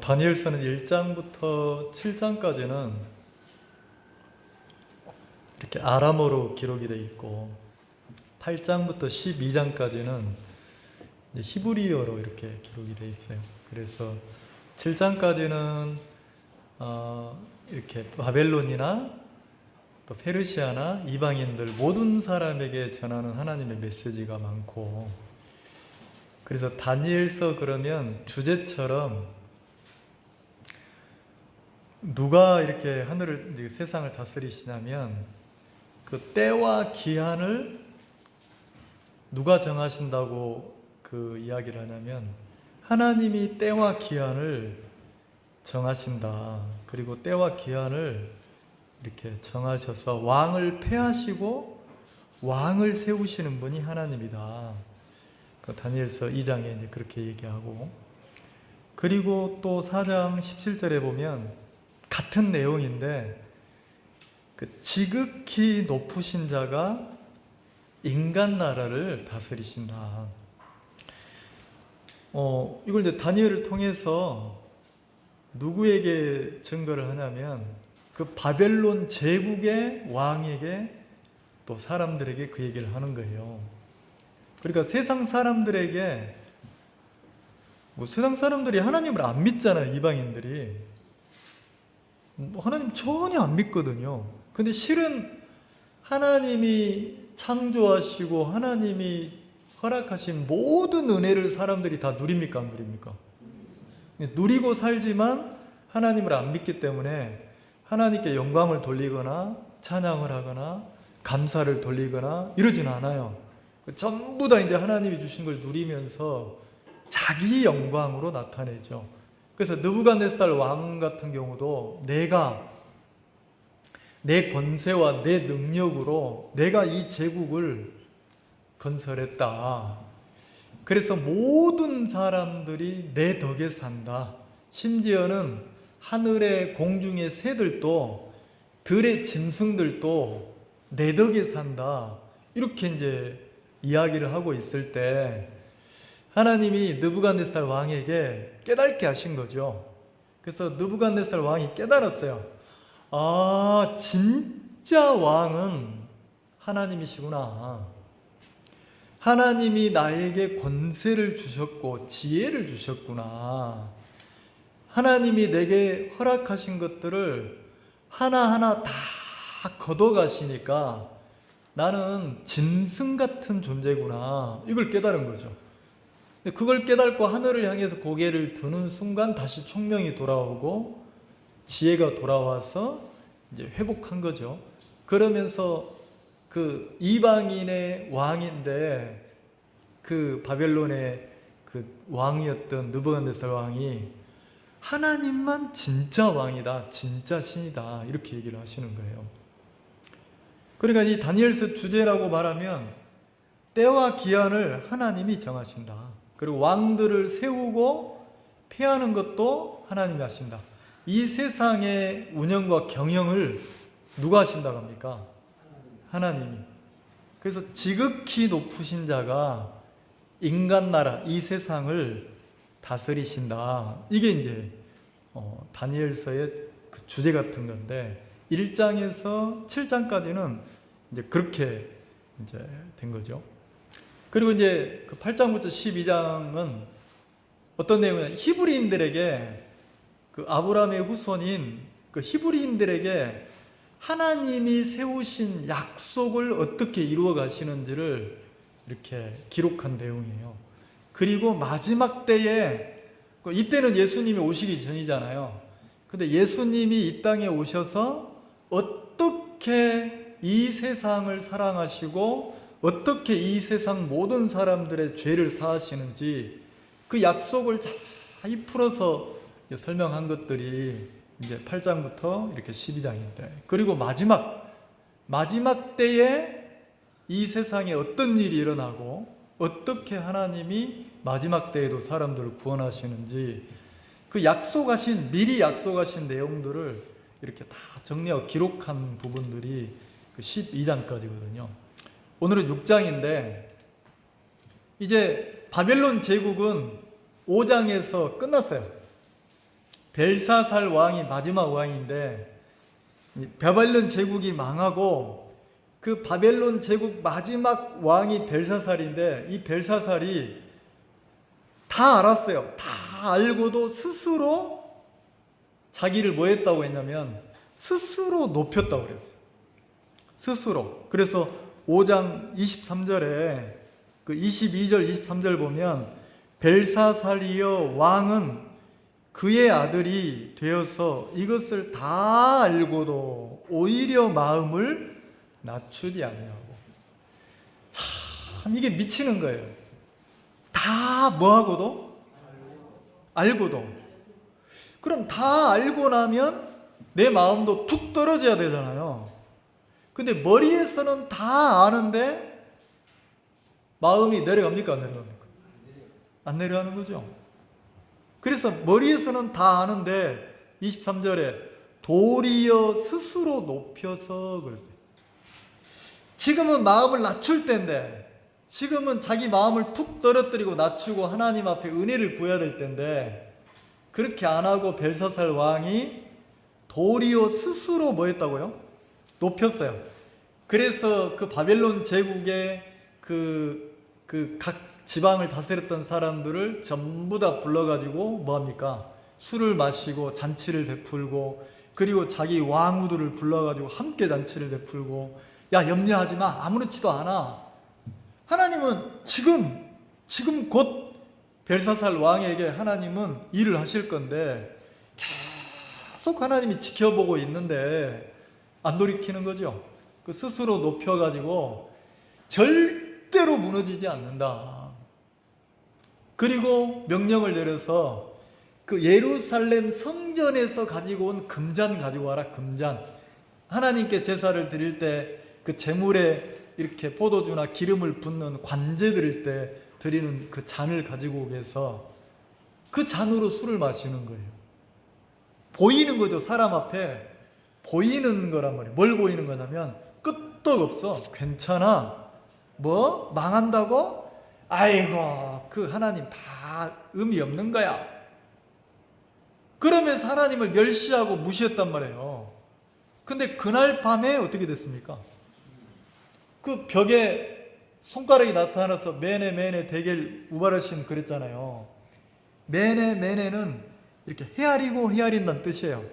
다니엘서는 1장부터 7장까지는 이렇게 아람어로 기록이 되어 있고 8장부터 12장까지는 히브리어로 이렇게 기록이 되어 있어요. 그래서 7장까지는 이렇게 바벨론이나 또 페르시아나 이방인들 모든 사람에게 전하는 하나님의 메시지가 많고, 그래서 다니엘서 그러면 주제처럼 누가 이렇게 하늘을 세상을 다스리시냐면 그 때와 기한을 누가 정하신다고 그 이야기를 하냐면 하나님이 때와 기한을 정하신다. 그리고 때와 기한을 이렇게 정하셔서 왕을 폐하시고 왕을 세우시는 분이 하나님이다. 그 다니엘서 2장에 이제 그렇게 얘기하고, 그리고 또 4장 17절에 보면 같은 내용인데 그 지극히 높으신 자가 인간 나라를 다스리신다. 이걸 이제 다니엘을 통해서 누구에게 증거를 하냐면 그 바벨론 제국의 왕에게 또 사람들에게 그 얘기를 하는 거예요. 그러니까 세상 사람들에게, 세상 사람들이 하나님을 안 믿잖아요. 이방인들이 하나님 전혀 안 믿거든요. 근데 실은 하나님이 창조하시고 하나님이 허락하신 모든 은혜를 사람들이 다 누립니까? 안 누립니까? 누리고 살지만 하나님을 안 믿기 때문에 하나님께 영광을 돌리거나 찬양을 하거나 감사를 돌리거나 이러지는 않아요. 전부 다 이제 하나님이 주신 걸 누리면서 자기 영광으로 나타내죠. 그래서 느부갓네살 왕 같은 경우도 내가 내 권세와 내 능력으로 내가 이 제국을 건설했다. 그래서 모든 사람들이 내 덕에 산다. 심지어는 하늘의 공중의 새들도 들의 짐승들도 내 덕에 산다. 이렇게 이제 이야기를 하고 있을 때 하나님이 느부갓네살 왕에게 깨닫게 하신 거죠. 그래서 느부갓네살 왕이 깨달았어요. 아, 진짜 왕은 하나님이시구나. 하나님이 나에게 권세를 주셨고 지혜를 주셨구나. 하나님이 내게 허락하신 것들을 하나하나 다 걷어가시니까 나는 짐승 같은 존재구나. 이걸 깨달은 거죠. 그걸 깨닫고 하늘을 향해서 고개를 드는 순간 다시 총명이 돌아오고 지혜가 돌아와서 이제 회복한 거죠. 그러면서 그 이방인의 왕인데 그 바벨론의 그 왕이었던 느부갓네살 왕이 하나님만 진짜 왕이다, 진짜 신이다, 이렇게 얘기를 하시는 거예요. 그러니까 이 다니엘서 주제라고 말하면 때와 기한을 하나님이 정하신다. 그리고 왕들을 세우고 폐하는 것도 하나님이 하신다. 이 세상의 운영과 경영을 누가 하신다고 합니까? 하나님이. 그래서 지극히 높으신 자가 인간 나라, 이 세상을 다스리신다. 이게 이제 다니엘서의 그 주제 같은 건데 1장에서 7장까지는 이제 그렇게 이제 된 거죠. 그리고 이제 그 8장부터 12장은 어떤 내용이냐? 히브리인들에게 그 아브라함의 후손인 그 히브리인들에게 하나님이 세우신 약속을 어떻게 이루어 가시는지를 이렇게 기록한 내용이에요. 그리고 마지막 때에, 이때는 예수님이 오시기 전이잖아요. 근데 예수님이 이 땅에 오셔서 어떻게 이 세상을 사랑하시고 어떻게 이 세상 모든 사람들의 죄를 사하시는지 그 약속을 자세히 풀어서 설명한 것들이 이제 8장부터 이렇게 12장인데, 그리고 마지막 때에 이 세상에 어떤 일이 일어나고 어떻게 하나님이 마지막 때에도 사람들을 구원하시는지 그 미리 약속하신 내용들을 이렇게 다 정리하고 기록한 부분들이 그 12장까지거든요. 오늘은 6장인데 이제 바벨론 제국은 5장에서 끝났어요. 벨사살 왕이 마지막 왕인데 바벨론 제국이 망하고 그 바벨론 제국 마지막 왕이 벨사살인데 이 벨사살이 다 알았어요. 다 알고도 스스로 자기를 뭐 했다고 했냐면 스스로 높였다고 그랬어요. 스스로. 그래서 5장 23절에 그 22절 23절 보면 벨사살이여 왕은 그의 아들이 되어서 이것을 다 알고도 오히려 마음을 낮추지 아니하고. 참 이게 미치는 거예요. 다 뭐하고도? 알고도. 그럼 다 알고 나면 내 마음도 툭 떨어져야 되잖아요. 근데 머리에서는 다 아는데 마음이 내려갑니까? 안 내려갑니까? 안 내려가는 거죠. 그래서 머리에서는 다 아는데 23절에 도리어 스스로 높여서 그랬어요. 지금은 마음을 낮출 때인데, 지금은 자기 마음을 툭 떨어뜨리고 낮추고 하나님 앞에 은혜를 구해야 될 때인데 그렇게 안 하고 벨사살 왕이 도리어 스스로 뭐 했다고요? 높였어요. 그래서 그 바벨론 제국의 각 지방을 다스렸던 사람들을 전부 다 불러가지고 뭐합니까? 술을 마시고 잔치를 베풀고, 그리고 자기 왕후들을 불러가지고 함께 잔치를 베풀고, 야 염려하지 마, 아무렇지도 않아. 하나님은 지금 곧 벨사살 왕에게 하나님은 일을 하실 건데 계속 하나님이 지켜보고 있는데 안 돌이키는 거죠. 그 스스로 높여가지고 절대로 무너지지 않는다. 그리고 명령을 내려서 그 예루살렘 성전에서 가지고 온 금잔 가지고 와라. 금잔. 하나님께 제사를 드릴 때 그 제물에 이렇게 포도주나 기름을 붓는 관제 드릴 때 드리는 그 잔을 가지고 오게 해서 그 잔으로 술을 마시는 거예요. 보이는 거죠. 사람 앞에 보이는 거란 말이에요. 뭘 보이는 거냐면 끄떡 없어. 괜찮아. 뭐? 망한다고? 아이고 그 하나님 다 의미 없는 거야. 그러면서 하나님을 멸시하고 무시했단 말이에요. 근데 그날 밤에 어떻게 됐습니까? 그 벽에 손가락이 나타나서 메네 메네 데겔 우바르신 그랬잖아요. 메네 메네는 이렇게 헤아리고 헤아린다는 뜻이에요.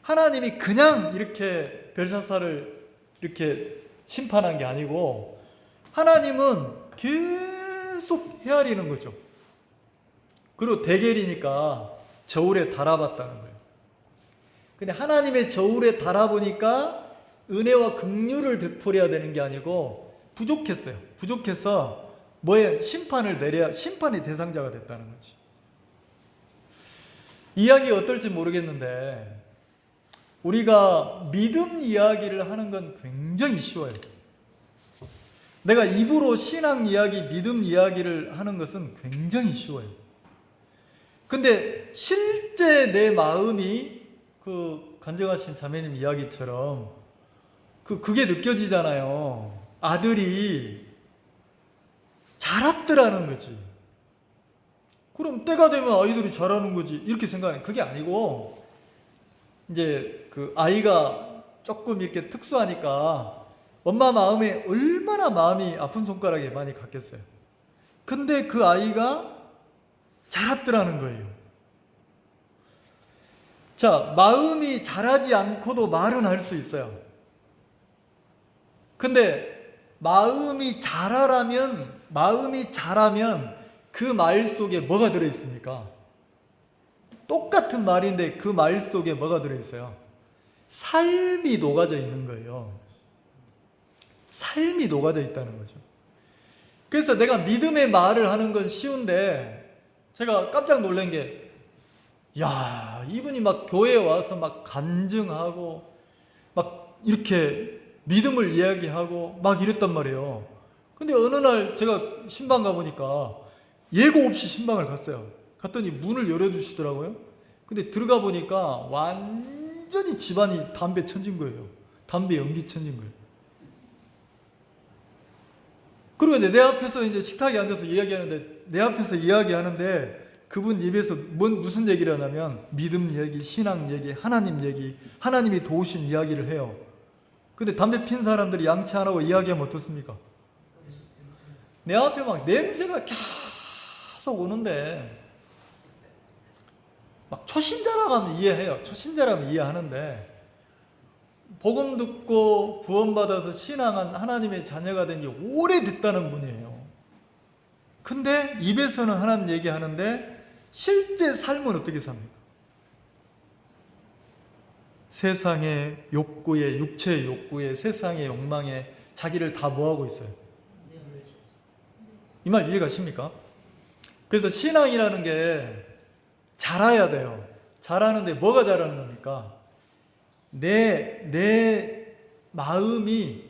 하나님이 그냥 이렇게 벨사살을 이렇게 심판한 게 아니고 하나님은 계속 헤아리는 거죠. 그리고 데겔이니까 저울에 달아봤다는 거예요. 근데 하나님의 저울에 달아보니까 은혜와 긍휼을 베풀어야 되는 게 아니고 부족했어요. 부족해서 뭐에 심판을 내려야 심판의 대상자가 됐다는 거지. 이야기가 어떨지 모르겠는데 우리가 믿음 이야기를 하는 건 굉장히 쉬워요. 내가 입으로 신앙 이야기, 믿음 이야기를 하는 것은 굉장히 쉬워요. 근데 실제 내 마음이 그 간증하신 자매님 이야기처럼 그게 느껴지잖아요. 아들이 자랐더라는 거지. 그럼 때가 되면 아이들이 자라는 거지 이렇게 생각해. 그게 아니고 이제 그 아이가 조금 이렇게 특수하니까 엄마 마음에 얼마나 마음이 아픈 손가락에 많이 갔겠어요. 근데 그 아이가 자랐더라는 거예요. 자, 마음이 자라지 않고도 말은 할 수 있어요. 근데 마음이 자라면 그 말 속에 뭐가 들어있습니까? 똑같은 말인데 그 말 속에 뭐가 들어있어요? 삶이 녹아져 있는 거예요. 삶이 녹아져 있다는 거죠. 그래서 내가 믿음의 말을 하는 건 쉬운데 제가 깜짝 놀란 게, 야, 이분이 막 교회에 와서 막 간증하고 막 이렇게 믿음을 이야기하고 막 이랬단 말이에요. 근데 어느 날 제가 신방 가보니까 예고 없이 신방을 갔어요. 갔더니 문을 열어주시더라고요. 근데 들어가 보니까 완전히 집안이 담배 천진 거예요. 담배 연기 천진 거예요. 그리고 내 앞에서 이제 식탁에 앉아서 이야기하는데 내 앞에서 이야기하는데 그분 입에서 무슨 얘기를 하냐면 믿음 얘기, 신앙 얘기, 하나님 얘기, 하나님이 도우신 이야기를 해요. 근데 담배 핀 사람들이 양치 안 하고 이야기하면 어떻습니까? 내 앞에 막 냄새가 계속 오는데 막 초신자라면 이해해요. 초신자라면 이해하는데 복음 듣고 구원받아서 신앙한 하나님의 자녀가 된 지 오래됐다는 분이에요. 근데 입에서는 하나님 얘기하는데 실제 삶은 어떻게 삽니까? 세상의 욕구에, 육체의 욕구에, 세상의 욕망에 자기를 다 뭐하고 있어요? 이 말 이해가십니까? 그래서 신앙이라는 게 자라야 돼요. 자라는데 뭐가 자라는 겁니까? 내 마음이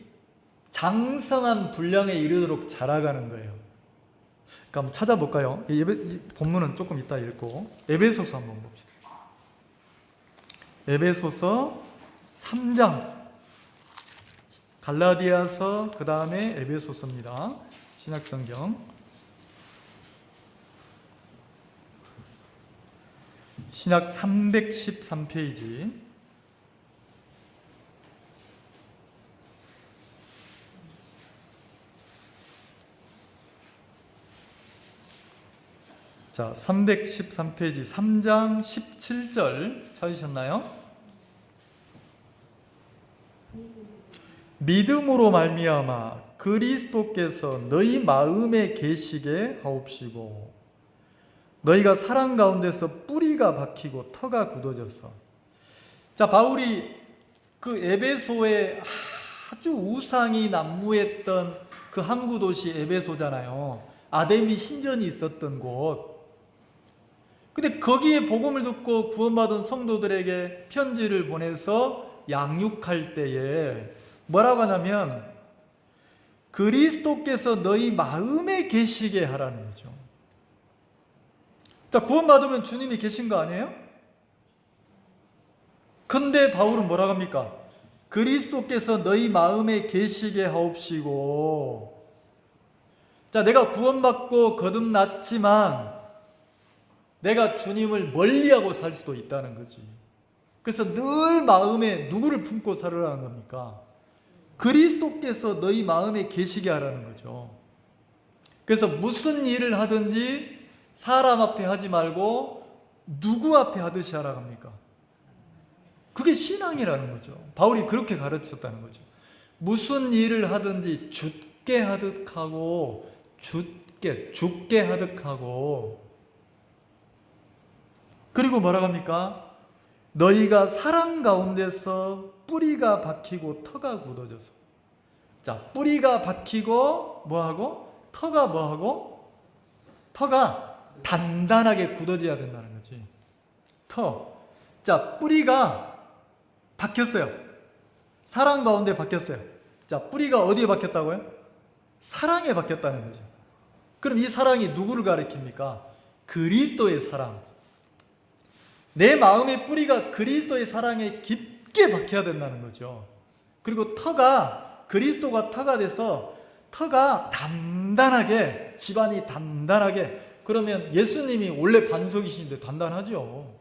장성한 분량에 이르도록 자라가는 거예요. 그러니까 한번 찾아볼까요? 이 본문은 조금 이따 읽고 에베소서 한번 봅시다. 에베소서 3장, 갈라디아서 그 다음에 에베소서입니다. 신약성경 신약 313페이지 자, 313페이지 3장 17절 찾으셨나요? 믿음으로 말미암아 그리스도께서 너희 마음에 계시게 하옵시고 너희가 사랑 가운데서 뿌리가 박히고 터가 굳어져서. 자, 바울이 그 에베소에 아주 우상이 난무했던 그 항구 도시 에베소잖아요. 아데미 신전이 있었던 곳. 근데 거기에 복음을 듣고 구원받은 성도들에게 편지를 보내서 양육할 때에 뭐라고 하냐면 그리스도께서 너희 마음에 계시게 하라는 거죠. 자, 구원받으면 주님이 계신 거 아니에요? 근데 바울은 뭐라고 합니까? 그리스도께서 너희 마음에 계시게 하옵시고. 자, 내가 구원받고 거듭났지만 내가 주님을 멀리하고 살 수도 있다는 거지. 그래서 늘 마음에 누구를 품고 살으라는 겁니까? 그리스도께서 너희 마음에 계시게 하라는 거죠. 그래서 무슨 일을 하든지 사람 앞에 하지 말고 누구 앞에 하듯이 하라고 합니까? 그게 신앙이라는 거죠. 바울이 그렇게 가르쳤다는 거죠. 무슨 일을 하든지 죽게 하듯 하고 죽게 하듯 하고, 그리고 뭐라고 합니까? 너희가 사랑 가운데서 뿌리가 박히고 터가 굳어져서. 자, 뿌리가 박히고 뭐하고? 터가 뭐하고? 터가 단단하게 굳어져야 된다는 거지. 터. 자, 뿌리가 박혔어요. 사랑 가운데 박혔어요. 자, 뿌리가 어디에 박혔다고요? 사랑에 박혔다는 거죠. 그럼 이 사랑이 누구를 가리킵니까? 그리스도의 사랑. 내 마음의 뿌리가 그리스도의 사랑에 깊게 박혀야 된다는 거죠. 그리고 터가, 그리스도가 터가 돼서 터가 단단하게, 집안이 단단하게. 그러면 예수님이 원래 반석이신데 단단하죠.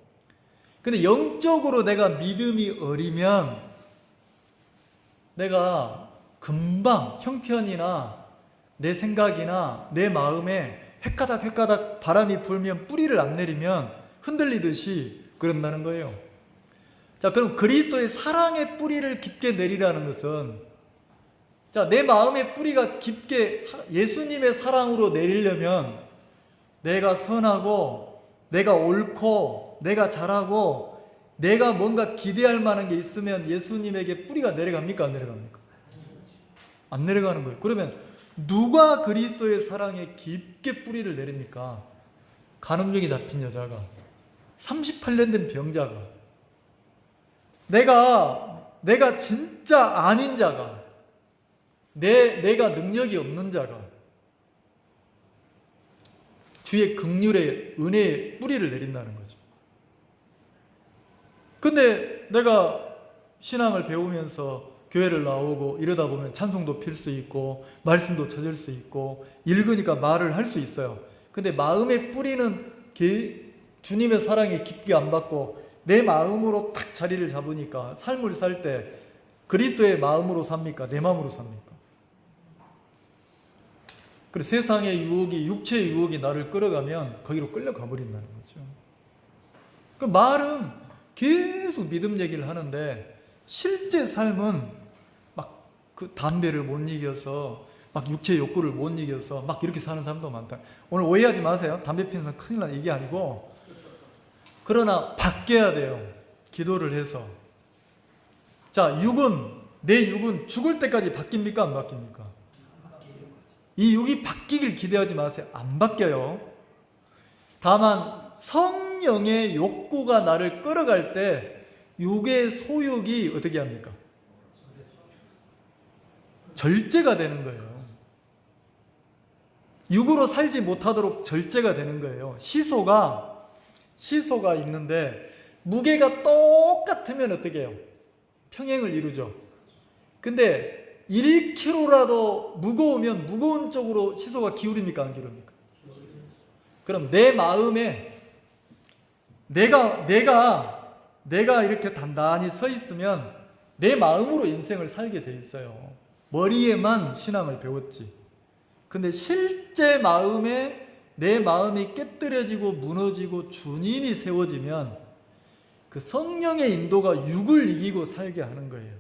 근데 영적으로 내가 믿음이 어리면 내가 금방 형편이나 내 생각이나 내 마음에 획가닥 바람이 불면 뿌리를 안 내리면 흔들리듯이 그런다는 거예요. 자, 그럼 그리스도의 사랑의 뿌리를 깊게 내리라는 것은, 자, 내 마음의 뿌리가 깊게 예수님의 사랑으로 내리려면 내가 선하고 내가 옳고 내가 잘하고 내가 뭔가 기대할 만한 게 있으면 예수님에게 뿌리가 내려갑니까? 안 내려갑니까? 안 내려가는 거예요. 그러면 누가 그리스도의 사랑에 깊게 뿌리를 내립니까? 간음증이 잡힌 여자가, 38년 된 병자가, 내가 진짜 아닌 자가, 내가 능력이 없는 자가 주의 긍휼의 은혜의 뿌리를 내린다는 거죠. 근데 내가 신앙을 배우면서 교회를 나오고 이러다 보면 찬송도 필 수 있고 말씀도 찾을 수 있고 읽으니까 말을 할 수 있어요. 근데 마음의 뿌리는 주님의 사랑이 깊게 안 받고 내 마음으로 딱 자리를 잡으니까 삶을 살 때 그리스도의 마음으로 삽니까? 내 마음으로 삽니까? 그래서 세상의 유혹이, 육체의 유혹이 나를 끌어가면 거기로 끌려가 버린다는 거죠. 그 말은 계속 믿음 얘기를 하는데 실제 삶은 막 그 담배를 못 이겨서 막 육체의 욕구를 못 이겨서 막 이렇게 사는 사람도 많다. 오늘 오해하지 마세요. 담배 피는 사람 큰일 나는 이게 아니고, 그러나 바뀌어야 돼요. 기도를 해서. 자, 내 육은 죽을 때까지 바뀝니까? 안 바뀝니까? 이 육이 바뀌길 기대하지 마세요. 안 바뀌어요. 다만 성령의 욕구가 나를 끌어갈 때 육의 소욕이 어떻게 합니까? 절제가 되는 거예요. 육으로 살지 못하도록 절제가 되는 거예요. 시소가 있는데 무게가 똑같으면 어떻게 해요? 평행을 이루죠. 근데 1kg라도 무거우면 무거운 쪽으로 시소가 기울입니까? 안 기울입니까? 그럼 내 마음에 내가 이렇게 단단히 서 있으면 내 마음으로 인생을 살게 돼 있어요. 머리에만 신앙을 배웠지. 근데 실제 마음에 내 마음이 깨뜨려지고 무너지고 주님이 세워지면 그 성령의 인도가 육을 이기고 살게 하는 거예요.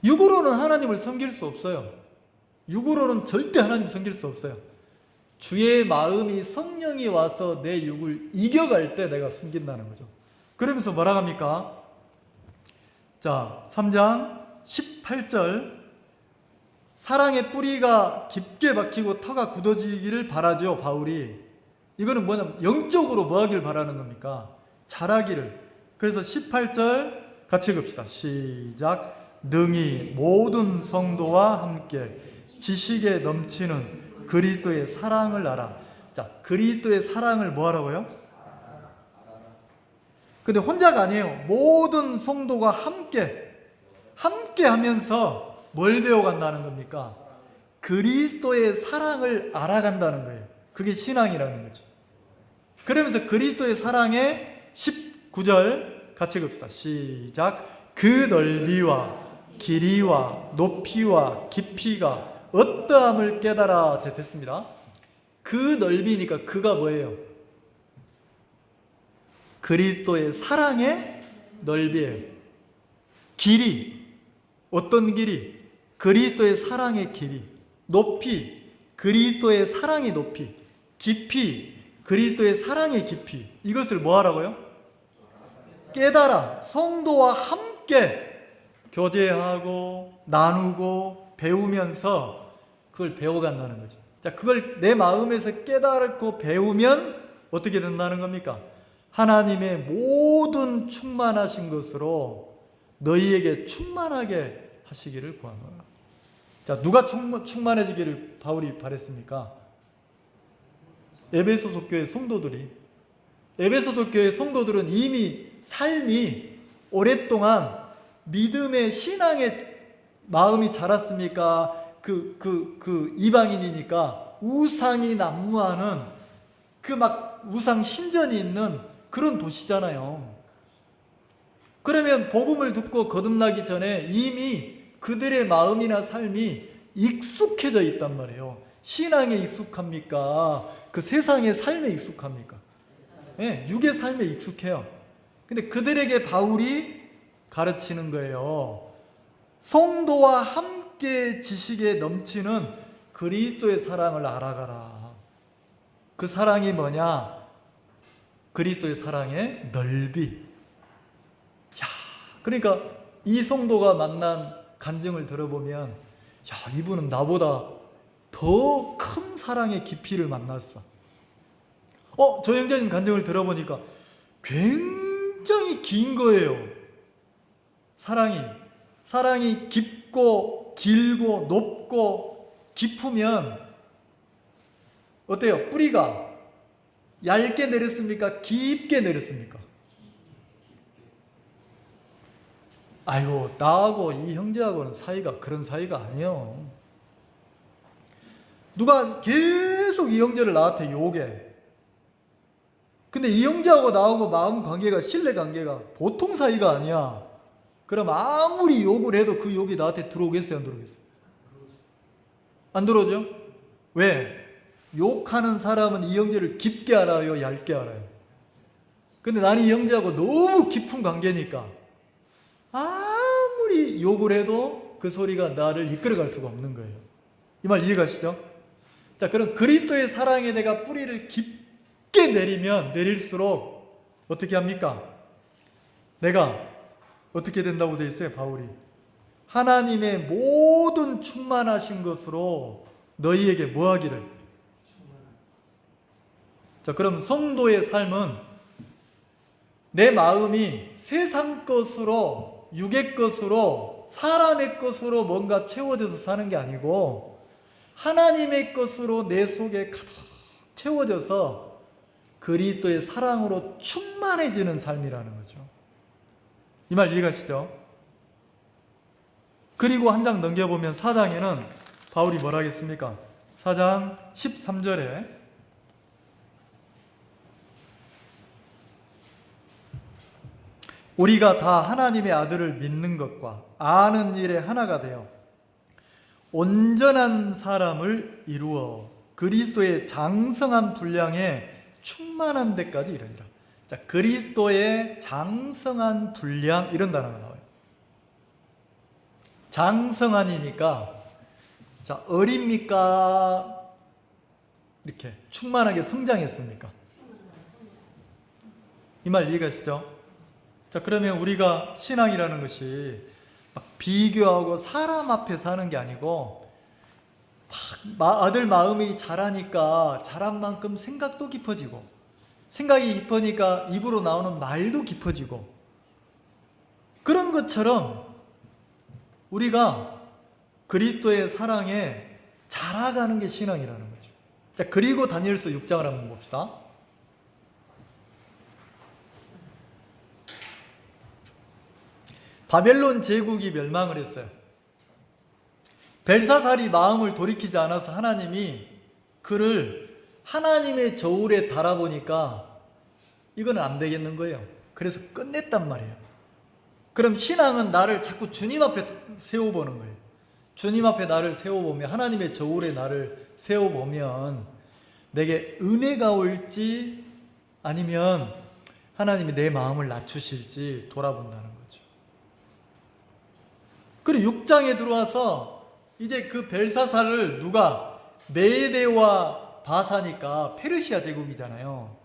육으로는 하나님을 섬길 수 없어요. 육으로는 절대 하나님 섬길 수 없어요. 주의 마음이 성령이 와서 내 육을 이겨갈 때 내가 섬긴다는 거죠. 그러면서 뭐라고 합니까? 자, 3장 18절, 사랑의 뿌리가 깊게 박히고 터가 굳어지기를 바라죠, 바울이. 이거는 뭐냐면 영적으로 뭐 하길 바라는 겁니까? 자라기를. 그래서 18절 같이 읽읍시다. 시작. 능히 모든 성도와 함께 지식에 넘치는 그리스도의 사랑을 알아. 자, 그리스도의 사랑을 뭐 하라고요? 근데 혼자가 아니에요. 모든 성도가 함께 하면서 뭘 배워간다는 겁니까? 그리스도의 사랑을 알아간다는 거예요. 그게 신앙이라는 거죠. 그러면서 그리스도의 사랑의 19절 같이 읽읍시다. 시작. 그 넓이와 길이와 높이와 깊이가 어떠함을 깨달아. 됐습니다. 그 넓이니까 그가 뭐예요? 그리스도의 사랑의 넓이에요. 길이, 어떤 길이? 그리스도의 사랑의 길이. 높이, 그리스도의 사랑의 높이. 깊이, 그리스도의 사랑의 깊이. 이것을 뭐 하라고요? 깨달아. 성도와 함께 교제하고 나누고 배우면서 그걸 배워간다는 거죠. 자, 그걸 내 마음에서 깨달고 배우면 어떻게 된다는 겁니까? 하나님의 모든 충만하신 것으로 너희에게 충만하게 하시기를 구하노라. 자, 누가 충만해지기를 바울이 바랬습니까? 에베소서 교회 성도들이. 에베소서 교회 성도들은 이미 삶이 오랫동안 믿음의 신앙의 마음이 자랐습니까? 이방인이니까 우상이 난무하는 그 막 우상 신전이 있는 그런 도시잖아요. 그러면 복음을 듣고 거듭나기 전에 이미 그들의 마음이나 삶이 익숙해져 있단 말이에요. 신앙에 익숙합니까? 그 세상의 삶에 익숙합니까? 네, 육의 삶에 익숙해요. 근데 그들에게 바울이 가르치는 거예요. 성도와 함께 지식에 넘치는 그리스도의 사랑을 알아가라. 그 사랑이 뭐냐? 그리스도의 사랑의 넓이. 그러니까 이 성도가 만난 간증을 들어보면, 이분은 나보다 더 큰 사랑의 깊이를 만났어. 저 형제님 간증을 들어보니까 굉장히 긴 거예요. 사랑이 깊고 길고 높고 깊으면 어때요? 뿌리가 얇게 내렸습니까? 깊게 내렸습니까? 아이고, 나하고 이 형제하고는 사이가 그런 사이가 아니에요. 누가 계속 이 형제를 나한테 욕해. 근데 이 형제하고 나하고 마음 관계가, 신뢰 관계가 보통 사이가 아니야. 그럼 아무리 욕을 해도 그 욕이 나한테 들어오겠어요, 안 들어오겠어요? 안 들어오죠? 왜? 욕하는 사람은 이 형제를 깊게 알아요, 얇게 알아요? 근데 나는 이 형제하고 너무 깊은 관계니까 아무리 욕을 해도 그 소리가 나를 이끌어갈 수가 없는 거예요. 이 말 이해가시죠? 자, 그럼 그리스도의 사랑에 내가 뿌리를 깊게 내리면 내릴수록 어떻게 합니까? 내가 어떻게 된다고 되어 있어요, 바울이? 하나님의 모든 충만하신 것으로 너희에게 뭐 하기를? 자, 그럼 성도의 삶은 내 마음이 세상 것으로, 육의 것으로, 사람의 것으로 뭔가 채워져서 사는 게 아니고 하나님의 것으로 내 속에 가득 채워져서 그리스도의 사랑으로 충만해지는 삶이라는 거죠. 이 말 이해가시죠? 그리고 한 장 넘겨보면 4장에는 바울이 뭐라 하겠습니까? 4장 13절에 우리가 다 하나님의 아들을 믿는 것과 아는 일에 하나가 되어 온전한 사람을 이루어 그리스도의 장성한 분량에 충만한 데까지 이르리라. 자, 그리스도의 장성한 분량, 이런 단어가 나와요. 장성한이니까, 자, 어립니까? 이렇게 충만하게 성장했습니까? 이 말 이해가시죠? 자, 그러면 우리가 신앙이라는 것이 막 비교하고 사람 앞에 사는 게 아니고 막 아들 마음이 자라니까 자란 만큼 생각도 깊어지고, 생각이 깊으니까 입으로 나오는 말도 깊어지고, 그런 것처럼 우리가 그리스도의 사랑에 자라가는 게 신앙이라는 거죠. 자, 그리고 다니엘서 6장을 한번 봅시다. 바벨론 제국이 멸망을 했어요. 벨사살이 마음을 돌이키지 않아서 하나님이 그를 하나님의 저울에 달아보니까 이건 안 되겠는 거예요. 그래서 끝냈단 말이에요. 그럼 신앙은 나를 자꾸 주님 앞에 세워보는 거예요. 주님 앞에 나를 세워보면, 하나님의 저울에 나를 세워보면 내게 은혜가 올지 아니면 하나님이 내 마음을 낮추실지 돌아본다는 거죠. 그리고 6장에 들어와서 이제 그 벨사살을 누가, 메대와 바사니까 페르시아 제국이잖아요.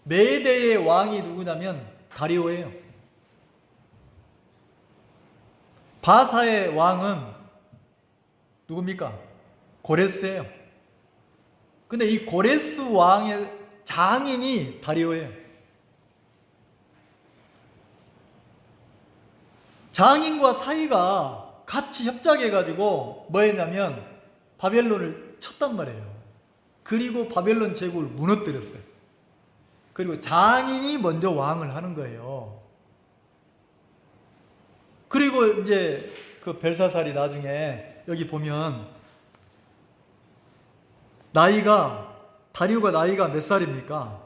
메대의 왕이 누구냐면 다리오예요. 바사의 왕은 누굽니까? 고레스예요. 근데 이 고레스 왕의 장인이 다리오예요. 장인과 사이가 같이 협작해가지고 뭐 했냐면 바벨론을 쳤단 말이에요. 그리고 바벨론 제국을 무너뜨렸어요. 그리고 장인이 먼저 왕을 하는 거예요. 그리고 이제 그 벨사살이 나중에 여기 보면 다리오가 나이가 몇 살입니까?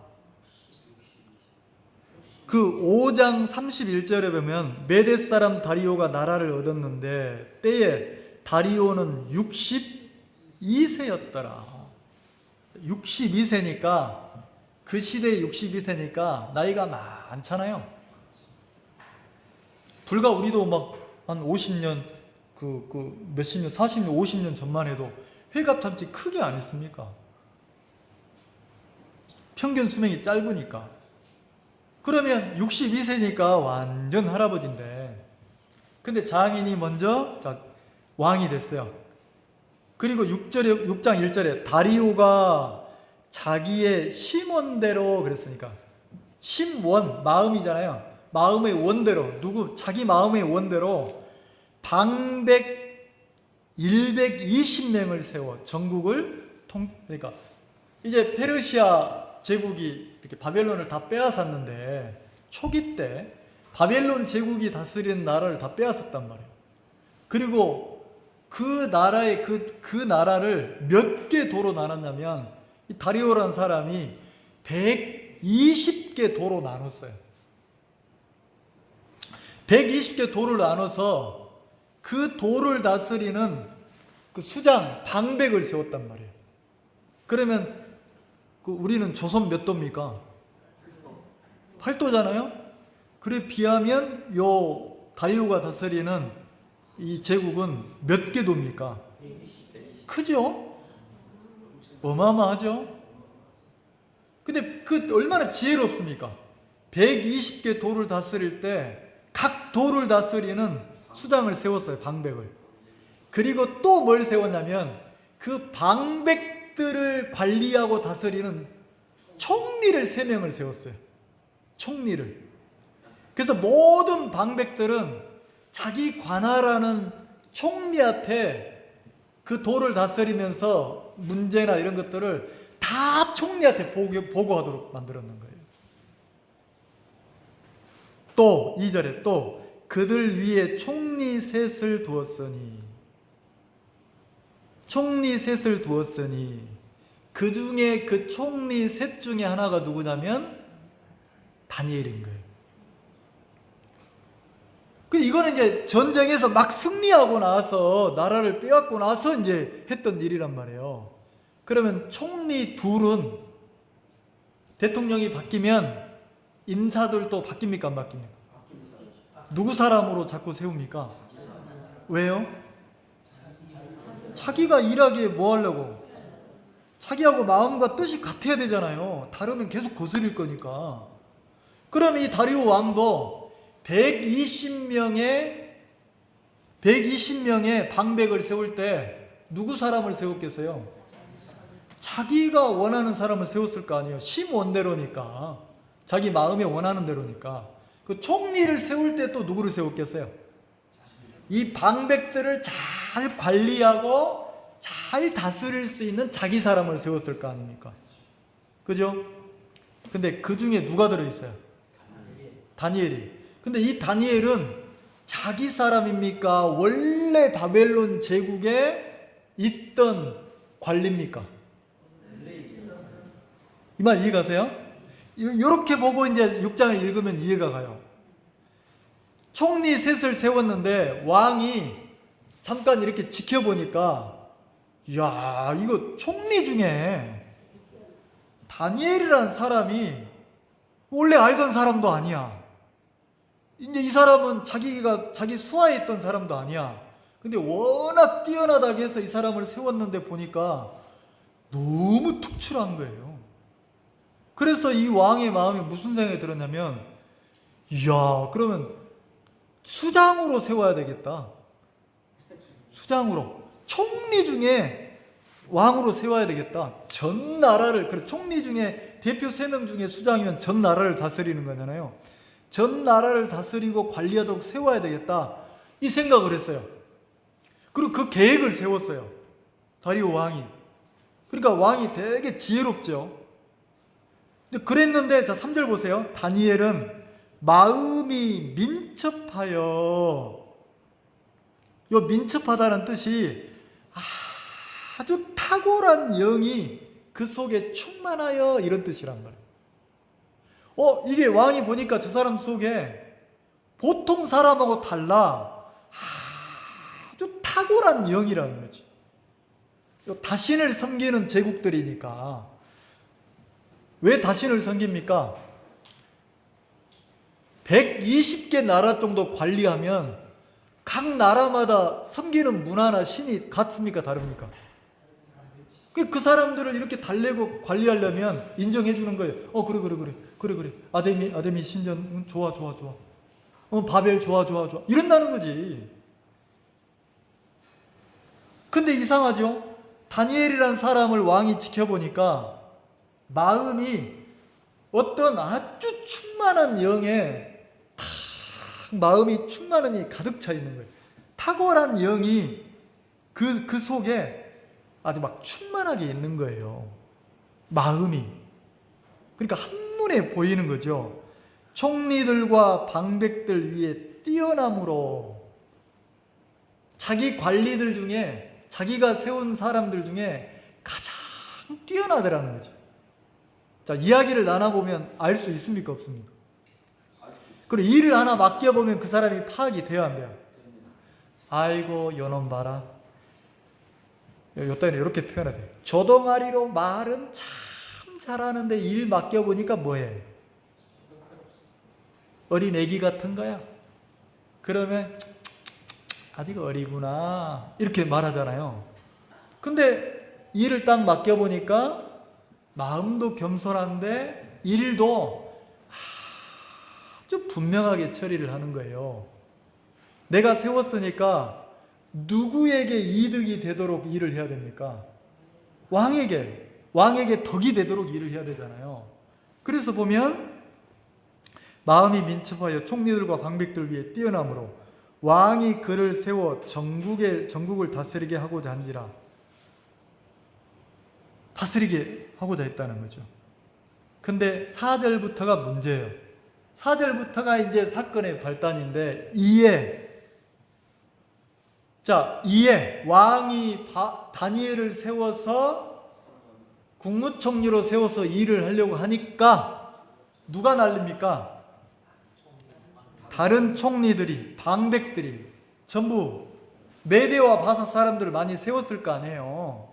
그 5장 31절에 보면 메대 사람 다리오가 나라를 얻었는데 때에 다리오는 62세였더라. 62세니까 그 시대에 62세니까 나이가 많잖아요. 불과 우리도 막 한 50년 몇십 년, 40년, 50년 전만 해도 회갑참치 크게 안 했습니까? 평균 수명이 짧으니까. 그러면 62세니까 완전 할아버지인데, 근데 장인이 먼저 왕이 됐어요. 그리고 6장 1절에 다리오가 자기의 심원대로, 그랬으니까 심원, 마음이잖아요. 마음의 원대로, 자기 마음의 원대로 방백 120명을 세워 전국을 그러니까 이제 페르시아 제국이 이렇게 바벨론을 다 빼앗았는데, 초기 때 바벨론 제국이 다스리는 나라를 다 빼앗았단 말이에요. 그리고 그 나라의 그 나라를 몇 개 도로 나눴냐면 이 다리오라는 사람이 120개 도로 나눴어요. 120개 도를 나눠서 그 도를 다스리는 그 수장, 방백을 세웠단 말이에요. 그러면 우리는 조선 몇 도입니까? 8도잖아요? 그래 비하면 요 다리오가 다스리는 이 제국은 몇 개 도입니까? 크죠? 어마어마하죠? 근데 얼마나 지혜롭습니까? 120개 도를 다스릴 때 각 도를 다스리는 수장을 세웠어요. 방백을. 그리고 또 뭘 세웠냐면 그 방백들을 관리하고 다스리는 총리를 3명을 세웠어요. 총리를. 그래서 모든 방백들은 자기 관할하는 총리한테 그 도를 다스리면서 문제나 이런 것들을 다 총리한테 보고하도록 만들었는 거예요. 또 2절에 또 그들 위에 총리 셋을 두었으니 그 중에 그 총리 셋 중에 하나가 누구냐면 다니엘인 거예요. 근데 이거는 이제 전쟁에서 막 승리하고 나서 나라를 빼앗고 나서 이제 했던 일이란 말이에요. 그러면 총리 둘은 대통령이 바뀌면 인사들도 바뀝니까 안 바뀝니까? 누구 사람으로 자꾸 세웁니까? 왜요? 자기가 일하기에 뭐 하려고? 자기하고 마음과 뜻이 같아야 되잖아요. 다르면 계속 거스릴 거니까. 그럼 이 다리오 왕도 120명의 방백을 세울 때 누구 사람을 세웠겠어요? 자기가 원하는 사람을 세웠을 거 아니에요. 심원대로니까. 자기 마음에 원하는 대로니까. 그 총리를 세울 때 또 누구를 세웠겠어요? 이 방백들을 잘 관리하고 잘 다스릴 수 있는 자기 사람을 세웠을 거 아닙니까? 그죠? 근데 그 중에 누가 들어있어요? 다니엘이. 근데 이 다니엘은 자기 사람입니까? 원래 바벨론 제국에 있던 관리입니까? 이 말 이해가세요? 이렇게 보고 이제 6장을 읽으면 이해가 가요. 총리 셋을 세웠는데 왕이 잠깐 이렇게 지켜보니까 이야, 이거 총리 중에 다니엘이라는 사람이 원래 알던 사람도 아니야. 이제 이 사람은 자기 수하에 있던 사람도 아니야. 근데 워낙 뛰어나다고 해서 이 사람을 세웠는데 보니까 너무 특출한 거예요. 그래서 이 왕의 마음에 무슨 생각이 들었냐면, 이야, 그러면 수장으로 세워야 되겠다. 수장으로. 총리 중에 왕으로 세워야 되겠다. 전 나라를, 총리 중에 대표 3명 중에 수장이면 전 나라를 다스리는 거잖아요. 전 나라를 다스리고 관리하도록 세워야 되겠다. 이 생각을 했어요. 그리고 그 계획을 세웠어요. 다리오 왕이. 그러니까 왕이 되게 지혜롭죠. 그랬는데, 자, 3절 보세요. 다니엘은 마음이 민첩하여, 요 민첩하다는 뜻이 아주 탁월한 영이 그 속에 충만하여, 이런 뜻이란 말이에요. 이게 왕이 보니까 저 사람 속에 보통 사람하고 달라 아주 탁월한 영이라는 거지. 다신을 섬기는 제국들이니까. 왜 다신을 섬깁니까? 120개 나라 정도 관리하면 각 나라마다 섬기는 문화나 신이 같습니까? 다릅니까? 그 사람들을 이렇게 달래고 관리하려면 인정해 주는 거예요. 그래. 아데미 신전 좋아. 바벨 좋아. 이런다는 거지. 근데 이상하죠? 다니엘이라는 사람을 왕이 지켜보니까 마음이 어떤 아주 충만한 영에 마음이 충만하니 가득 차 있는 거예요. 탁월한 영이 그 속에 아주 막 충만하게 있는 거예요. 마음이. 그러니까 한눈에 보이는 거죠. 총리들과 방백들 위에 뛰어남으로 자기 관리들 중에, 자기가 세운 사람들 중에 가장 뛰어나더라는 거죠. 자, 이야기를 나눠보면 알 수 있습니까? 없습니까? 그리고 일을 하나 맡겨보면 그 사람이 파악이 돼야 안 돼요? 아이고 요놈 봐라. 요때는 이렇게 표현해야 돼요. 조동아리로 말은 참 잘하는데 일 맡겨보니까 뭐해? 어린 애기 같은 거야. 그러면 아직 어리구나 이렇게 말하잖아요. 근데 일을 딱 맡겨보니까 마음도 겸손한데 일도 아주 분명하게 처리를 하는 거예요. 내가 세웠으니까 누구에게 이득이 되도록 일을 해야 됩니까? 왕에게 덕이 되도록 일을 해야 되잖아요. 그래서 보면 마음이 민첩하여 총리들과 방백들 위에 뛰어남으로 왕이 그를 세워 전국을 다스리게 하고자 한지라. 다스리게 하고자 했다는 거죠. 근데 4절부터가 문제예요. 4절부터가 이제 사건의 발단인데, 이에 왕이 다니엘을 세워서 국무총리로 세워서 일을 하려고 하니까 누가 난립니까? 다른 총리들이, 방백들이 전부 메대와 바사 사람들을 많이 세웠을 거 아니에요.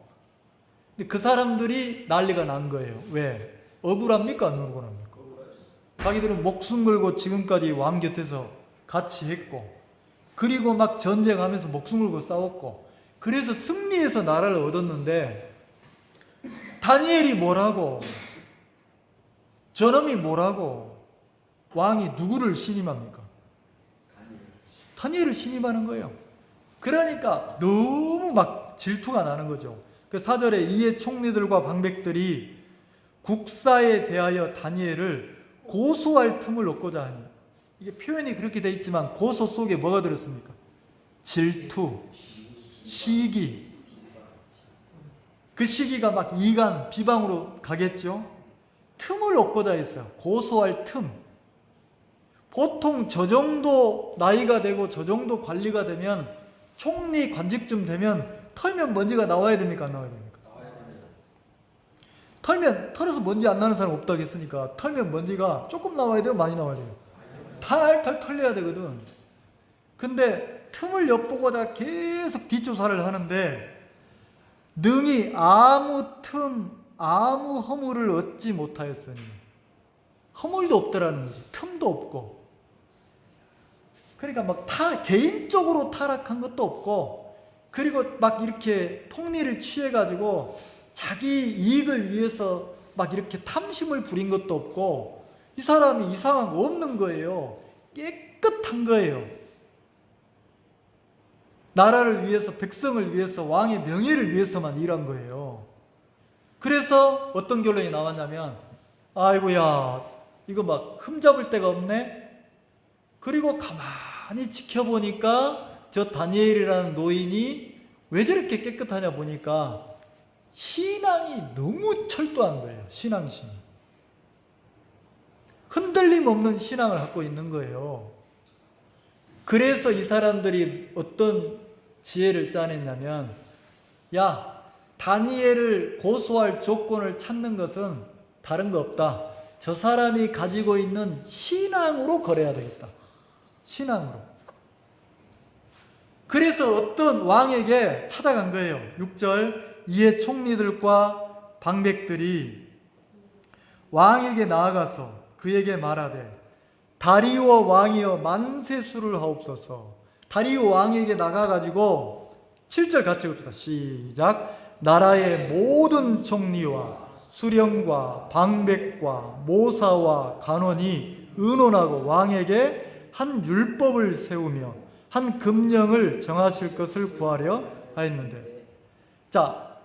근데 그 사람들이 난리가 난 거예요. 왜? 억울합니까? 안 억울합니까? 자기들은 목숨 걸고 지금까지 왕 곁에서 같이 했고, 그리고 막 전쟁하면서 목숨 걸고 싸웠고, 그래서 승리해서 나라를 얻었는데, 다니엘이 뭐라고, 저놈이 뭐라고, 왕이 누구를 신임합니까? 다니엘을 신임하는 거예요. 그러니까 너무 막 질투가 나는 거죠. 그 4절에 이에 총리들과 방백들이 국사에 대하여 다니엘을 고소할 틈을 얻고자 하니, 이게 표현이 그렇게 돼 있지만 고소 속에 뭐가 들었습니까? 질투, 시기. 그 시기가 막 이간, 비방으로 가겠죠. 틈을 얻고자 했어요. 고소할 틈. 보통 저 정도 나이가 되고 저 정도 관리가 되면, 총리 관직쯤 되면 털면 먼지가 나와야 됩니까? 안 나와야 됩니까? 털에서 먼지 안 나는 사람 없다고 했으니까 털면 먼지가 조금 나와야 돼요? 많이 나와야 돼요? 탈탈 털려야 되거든. 근데 틈을 엿보고다 계속 뒷조사를 하는데 능히 아무 틈, 아무 허물을 얻지 못하였으니, 허물도 없더라는 거지. 틈도 없고. 그러니까 막 개인적으로 타락한 것도 없고, 그리고 막 이렇게 폭리를 취해가지고 자기 이익을 위해서 막 이렇게 탐심을 부린 것도 없고, 이 사람이 이상한 거 없는 거예요. 깨끗한 거예요. 나라를 위해서, 백성을 위해서, 왕의 명예를 위해서만 일한 거예요. 그래서 어떤 결론이 나왔냐면, 아이고야, 이거 막 흠잡을 데가 없네. 그리고 가만히 지켜보니까 저 다니엘이라는 노인이 왜 저렇게 깨끗하냐 보니까 신앙이 너무 철도한 거예요. 신앙심이. 흔들림 없는 신앙을 갖고 있는 거예요. 그래서 이 사람들이 어떤 지혜를 짜냈냐면, 야, 다니엘을 고소할 조건을 찾는 것은 다른 거 없다. 저 사람이 가지고 있는 신앙으로 거래해야 되겠다. 신앙으로. 그래서 어떤 왕에게 찾아간 거예요. 6절, 이에 총리들과 방백들이 왕에게 나아가서 그에게 말하되, 다리오 왕이여 만세수를 하옵소서. 다리오 왕에게 나가가지고 7절 같이 봅시다. 시작. 나라의 모든 총리와 수령과 방백과 모사와 간원이 의논하고 왕에게 한 율법을 세우며 한 금령을 정하실 것을 구하려 하였는데, 자,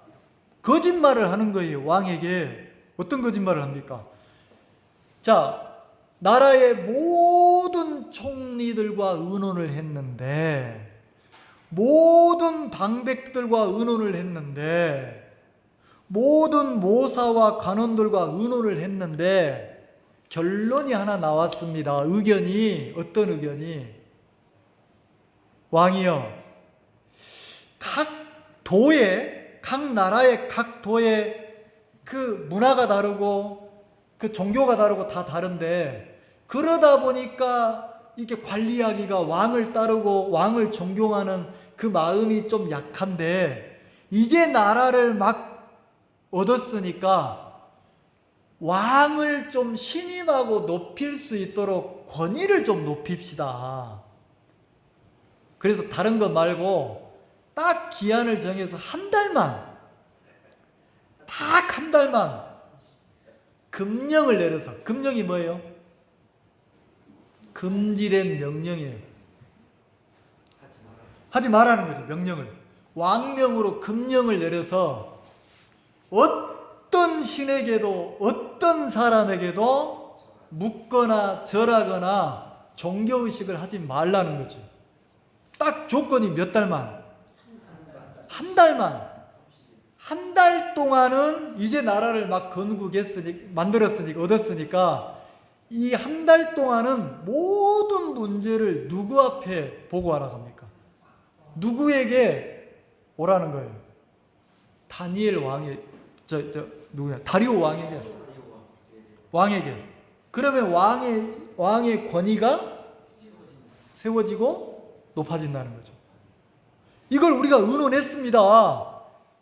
거짓말을 하는 거예요. 왕에게. 어떤 거짓말을 합니까? 자, 나라의 모든 총리들과 의논을 했는데, 모든 방백들과 의논을 했는데, 모든 모사와 간원들과 의논을 했는데 결론이 하나 나왔습니다. 의견이. 어떤 의견이? 왕이여, 도의, 각 나라의 각 도의 그 문화가 다르고 그 종교가 다르고 다 다른데, 그러다 보니까 이게 관리하기가, 왕을 따르고 왕을 존경하는 그 마음이 좀 약한데, 이제 나라를 막 얻었으니까 왕을 좀 신임하고 높일 수 있도록 권위를 좀 높입시다. 그래서 다른 거 말고 딱 기한을 정해서 한 달만, 딱 한 달만 금령을 내려서, 금령이 뭐예요? 금지된 명령이에요. 하지 말라는 거죠. 명령을, 왕명으로 금령을 내려서 어떤 신에게도 어떤 사람에게도 묻거나 절하거나 종교의식을 하지 말라는 거죠. 딱 조건이 몇 달만? 한 달만. 한 달 동안은 이제 나라를 막 건국했으니, 만들었으니까, 얻었으니까 이 한 달 동안은 모든 문제를 누구 앞에 보고하라고 합니까? 누구에게 오라는 거예요? 다니엘 왕의, 누구야? 다리오 왕에게. 그러면 왕의 권위가 세워지고 높아진다는 거죠. 이걸 우리가 의논했습니다.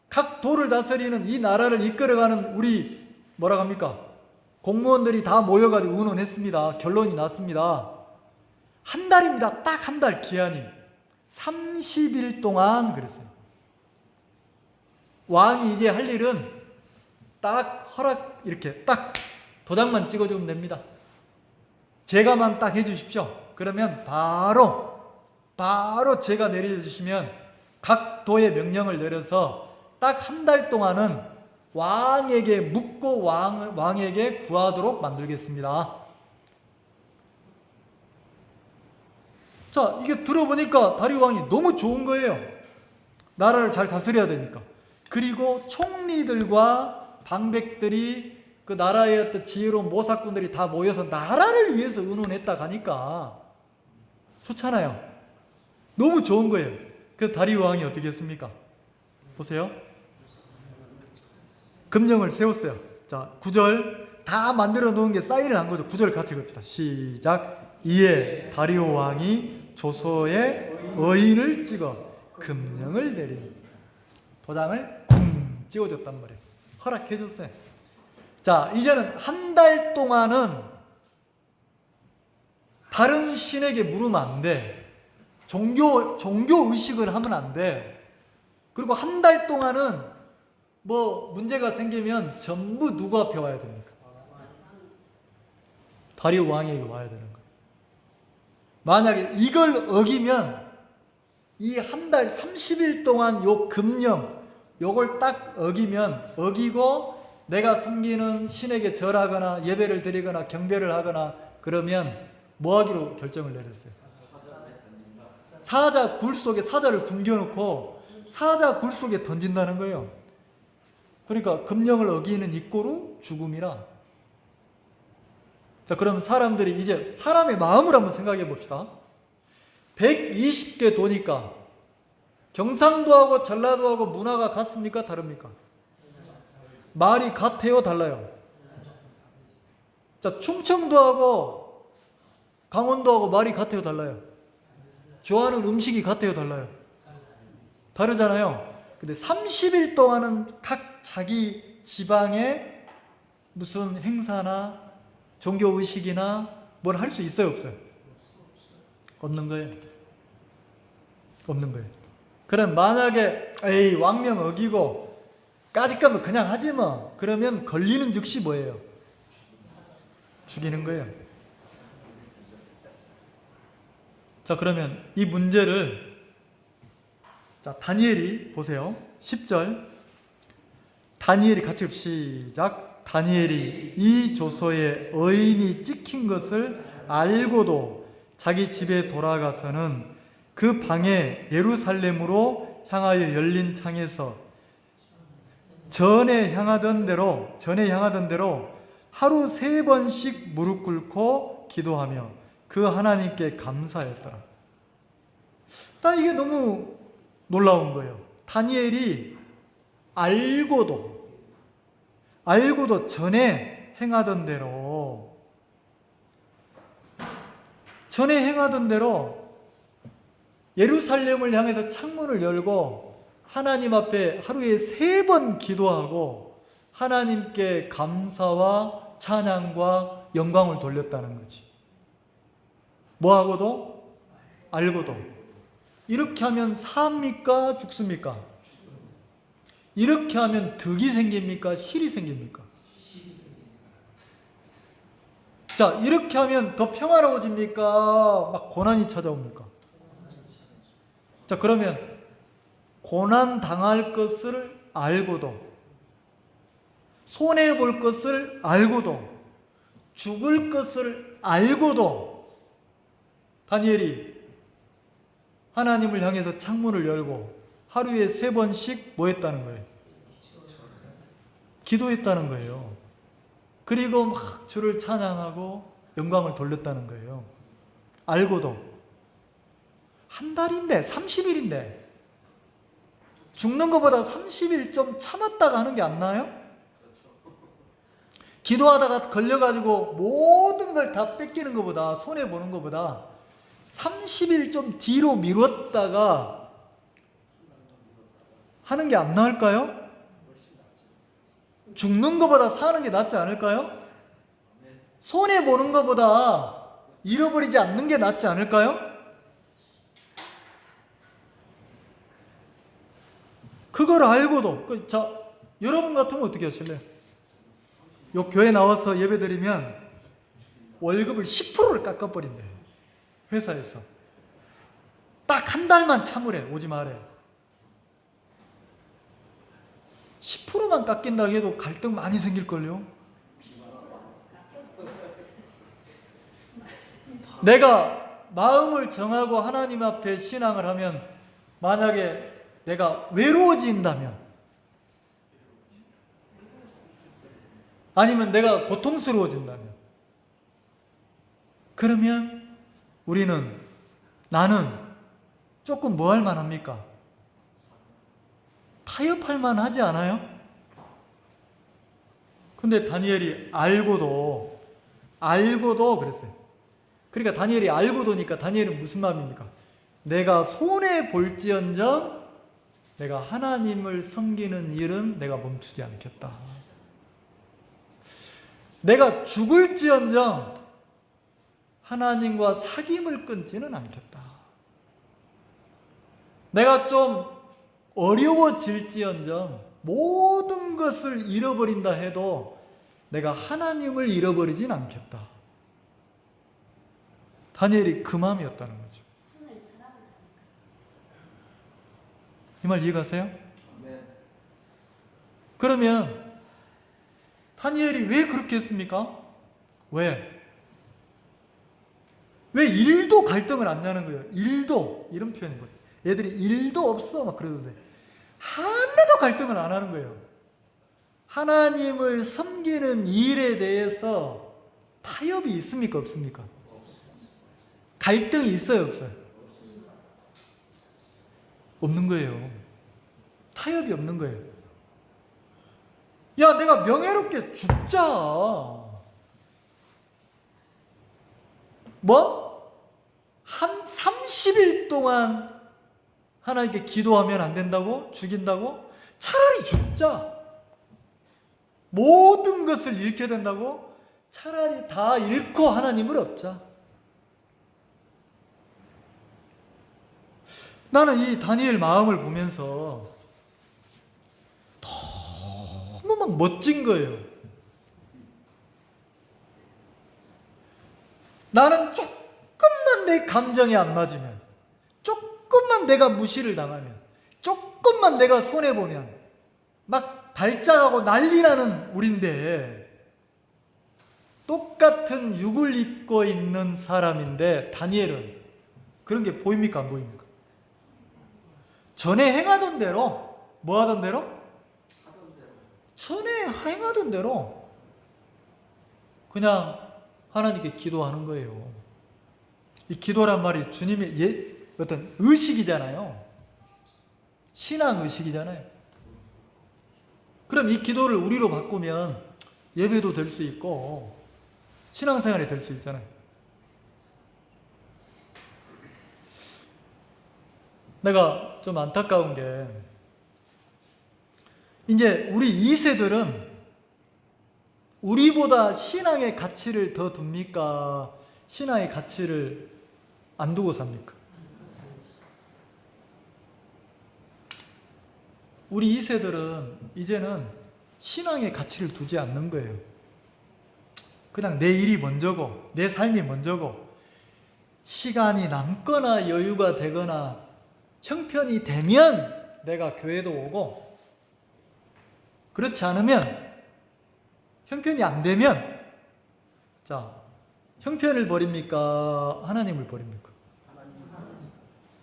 각 도를 다스리는 이 나라를 이끌어가는 우리 뭐라고 합니까? 공무원들이 다 모여가지고 의논했습니다. 결론이 났습니다. 한 달입니다. 딱 한 달 기한이. 30일 동안 그랬어요. 왕이 이제 할 일은 딱 허락, 이렇게 딱 도장만 찍어주면 됩니다. 제가만 딱 해주십시오. 그러면 바로 제가 내려주시면 각 도의 명령을 내려서 딱 한 달 동안은 왕에게 묻고 왕에게 구하도록 만들겠습니다. 자, 이게 들어보니까 다리오 왕이 너무 좋은 거예요. 나라를 잘 다스려야 되니까. 그리고 총리들과 방백들이, 그 나라의 어떤 지혜로운 모사꾼들이 다 모여서 나라를 위해서 의논했다 가니까 좋잖아요. 너무 좋은 거예요. 그래서 다리오 왕이 어떻게 했습니까? 보세요. 금령을 세웠어요. 자, 9절 다 만들어 놓은 게 사인을 한 거죠. 9절 같이 봅시다. 시작. 이에 다리오 왕이 조서에 의인을 찍어 금령을 내리니, 도장을 쿵 찍어줬단 말이에요. 허락해줬어요. 자, 이제는 한 달 동안은 다른 신에게 물으면 안 돼. 종교 의식을 하면 안 돼. 그리고 한 달 동안은 뭐 문제가 생기면 전부 누구 앞에 와야 됩니까? 다리오 왕에게 와야 되는 거예요. 만약에 이걸 어기면 이 한 달 30일 동안 요 금령, 요걸 딱 어기고 내가 섬기는 신에게 절하거나 예배를 드리거나 경배를 하거나 그러면 뭐 하기로 결정을 내렸어요? 사자 굴 속에 사자를 굶겨놓고 사자 굴 속에 던진다는 거예요. 그러니까 금령을 어기는 이꼬로 죽음이라. 자, 그럼 사람들이 이제 사람의 마음을 한번 생각해 봅시다. 120개 도니까 경상도하고 전라도하고 문화가 같습니까? 다릅니까? 말이 같아요? 달라요? 자, 충청도하고 강원도하고 말이 같아요? 달라요? 좋아하는 음식이 같아요? 달라요? 다르잖아요. 근데 30일 동안은 각 자기 지방에 무슨 행사나 종교의식이나 뭘 할 수 있어요? 없어요? 없는 거예요. 없는 거예요. 그럼 만약에 왕명 어기고 까짓거면 그냥 하지 뭐, 그러면 걸리는 즉시 뭐예요? 죽이는 거예요. 자, 그러면 이 문제를, 자, 다니엘이 보세요. 10절 다니엘이 같이 시작. 다니엘이 이 조서에 의인이 찍힌 것을 알고도 자기 집에 돌아가서는 그 방에 예루살렘으로 향하여 열린 창에서 전에 향하던 대로 하루 3번씩 무릎 꿇고 기도하며 그 하나님께 감사했더라. 나 이게 너무 놀라운 거예요. 다니엘이 알고도 전에 행하던 대로 예루살렘을 향해서 창문을 열고 하나님 앞에 하루에 3번 기도하고 하나님께 감사와 찬양과 영광을 돌렸다는 거지. 뭐하고도? 알고도. 이렇게 하면 삽니까? 죽습니까? 이렇게 하면 득이 생깁니까? 실이 생깁니까? 자, 이렇게 하면 더 평화로워집니까? 막 고난이 찾아옵니까? 자, 그러면 고난 당할 것을 알고도, 손해볼 것을 알고도, 죽을 것을 알고도 다니엘이 하나님을 향해서 창문을 열고 하루에 3번씩 뭐 했다는 거예요? 기도했다는 거예요. 그리고 막 주를 찬양하고 영광을 돌렸다는 거예요. 알고도. 한 달인데, 30일인데 죽는 것보다 30일 좀 참았다가 하는 게 안 나아요? 기도하다가 걸려가지고 모든 걸 다 뺏기는 것보다, 손해보는 것보다 30일 좀 뒤로 미뤘다가 하는 게 안 나을까요? 죽는 것보다 사는 게 낫지 않을까요? 손해보는 것보다 잃어버리지 않는 게 낫지 않을까요? 그걸 알고도, 자, 여러분 같으면 어떻게 하실래요? 요 교회 나와서 예배 드리면 월급을 10%를 깎아버린대요. 회사에서. 딱 한 달만 참으래. 오지 마래. 10%만 깎인다고 해도 갈등 많이 생길걸요. 내가 마음을 정하고 하나님 앞에 신앙을 하면, 만약에 내가 외로워진다면, 아니면 내가 고통스러워진다면, 그러면 나는 조금 뭐 할 만합니까? 타협할 만하지 않아요? 근데 다니엘이 알고도 그랬어요. 그러니까 다니엘이 알고도니까 다니엘은 무슨 마음입니까? 내가 손해볼지언정 내가 하나님을 섬기는 일은 내가 멈추지 않겠다. 내가 죽을지언정 하나님과 사귐을 끊지는 않겠다. 내가 좀 어려워질지언정 모든 것을 잃어버린다 해도 내가 하나님을 잃어버리진 않겠다. 다니엘이 그 마음이었다는 거죠. 이 말 이해가세요? 그러면 다니엘이 왜 그렇게 했습니까? 왜 일도 갈등을 안 나는 거예요? 일도, 이런 표현인 거예요. 애들이 일도 없어 막 그러던데 하나도 갈등을 안 하는 거예요. 하나님을 섬기는 일에 대해서 타협이 있습니까? 없습니까? 갈등이 있어요? 없어요? 없는 거예요. 타협이 없는 거예요. 야, 내가 명예롭게 죽자. 한 30일 동안 하나님께 기도하면 안 된다고? 죽인다고? 차라리 죽자. 모든 것을 잃게 된다고? 차라리 다 잃고 하나님을 얻자. 나는 이 다니엘 마음을 보면서 너무 막 멋진 거예요. 나는 조금만 내 감정이 안 맞으면, 조금만 내가 무시를 당하면, 조금만 내가 손해보면 막 발작하고 난리 나는 우린데, 똑같은 육을 입고 있는 사람인데 다니엘은 그런 게 보입니까? 안 보입니까? 전에 행하던 대로, 뭐 하던 대로? 전에 행하던 대로 그냥 하나님께 기도하는 거예요. 이 기도란 말이 주님의 어떤 의식이잖아요. 신앙의식이잖아요. 그럼 이 기도를 우리로 바꾸면 예배도 될 수 있고 신앙생활이 될 수 있잖아요. 내가 좀 안타까운 게 이제 우리 2세들은 우리보다 신앙의 가치를 더 둡니까? 신앙의 가치를 안 두고 삽니까? 우리 2세들은 이제는 신앙의 가치를 두지 않는 거예요. 그냥 내 일이 먼저고 내 삶이 먼저고 시간이 남거나 여유가 되거나 형편이 되면 내가 교회도 오고 그렇지 않으면 형편이 안 되면 자 형편을 버립니까? 하나님을 버립니까?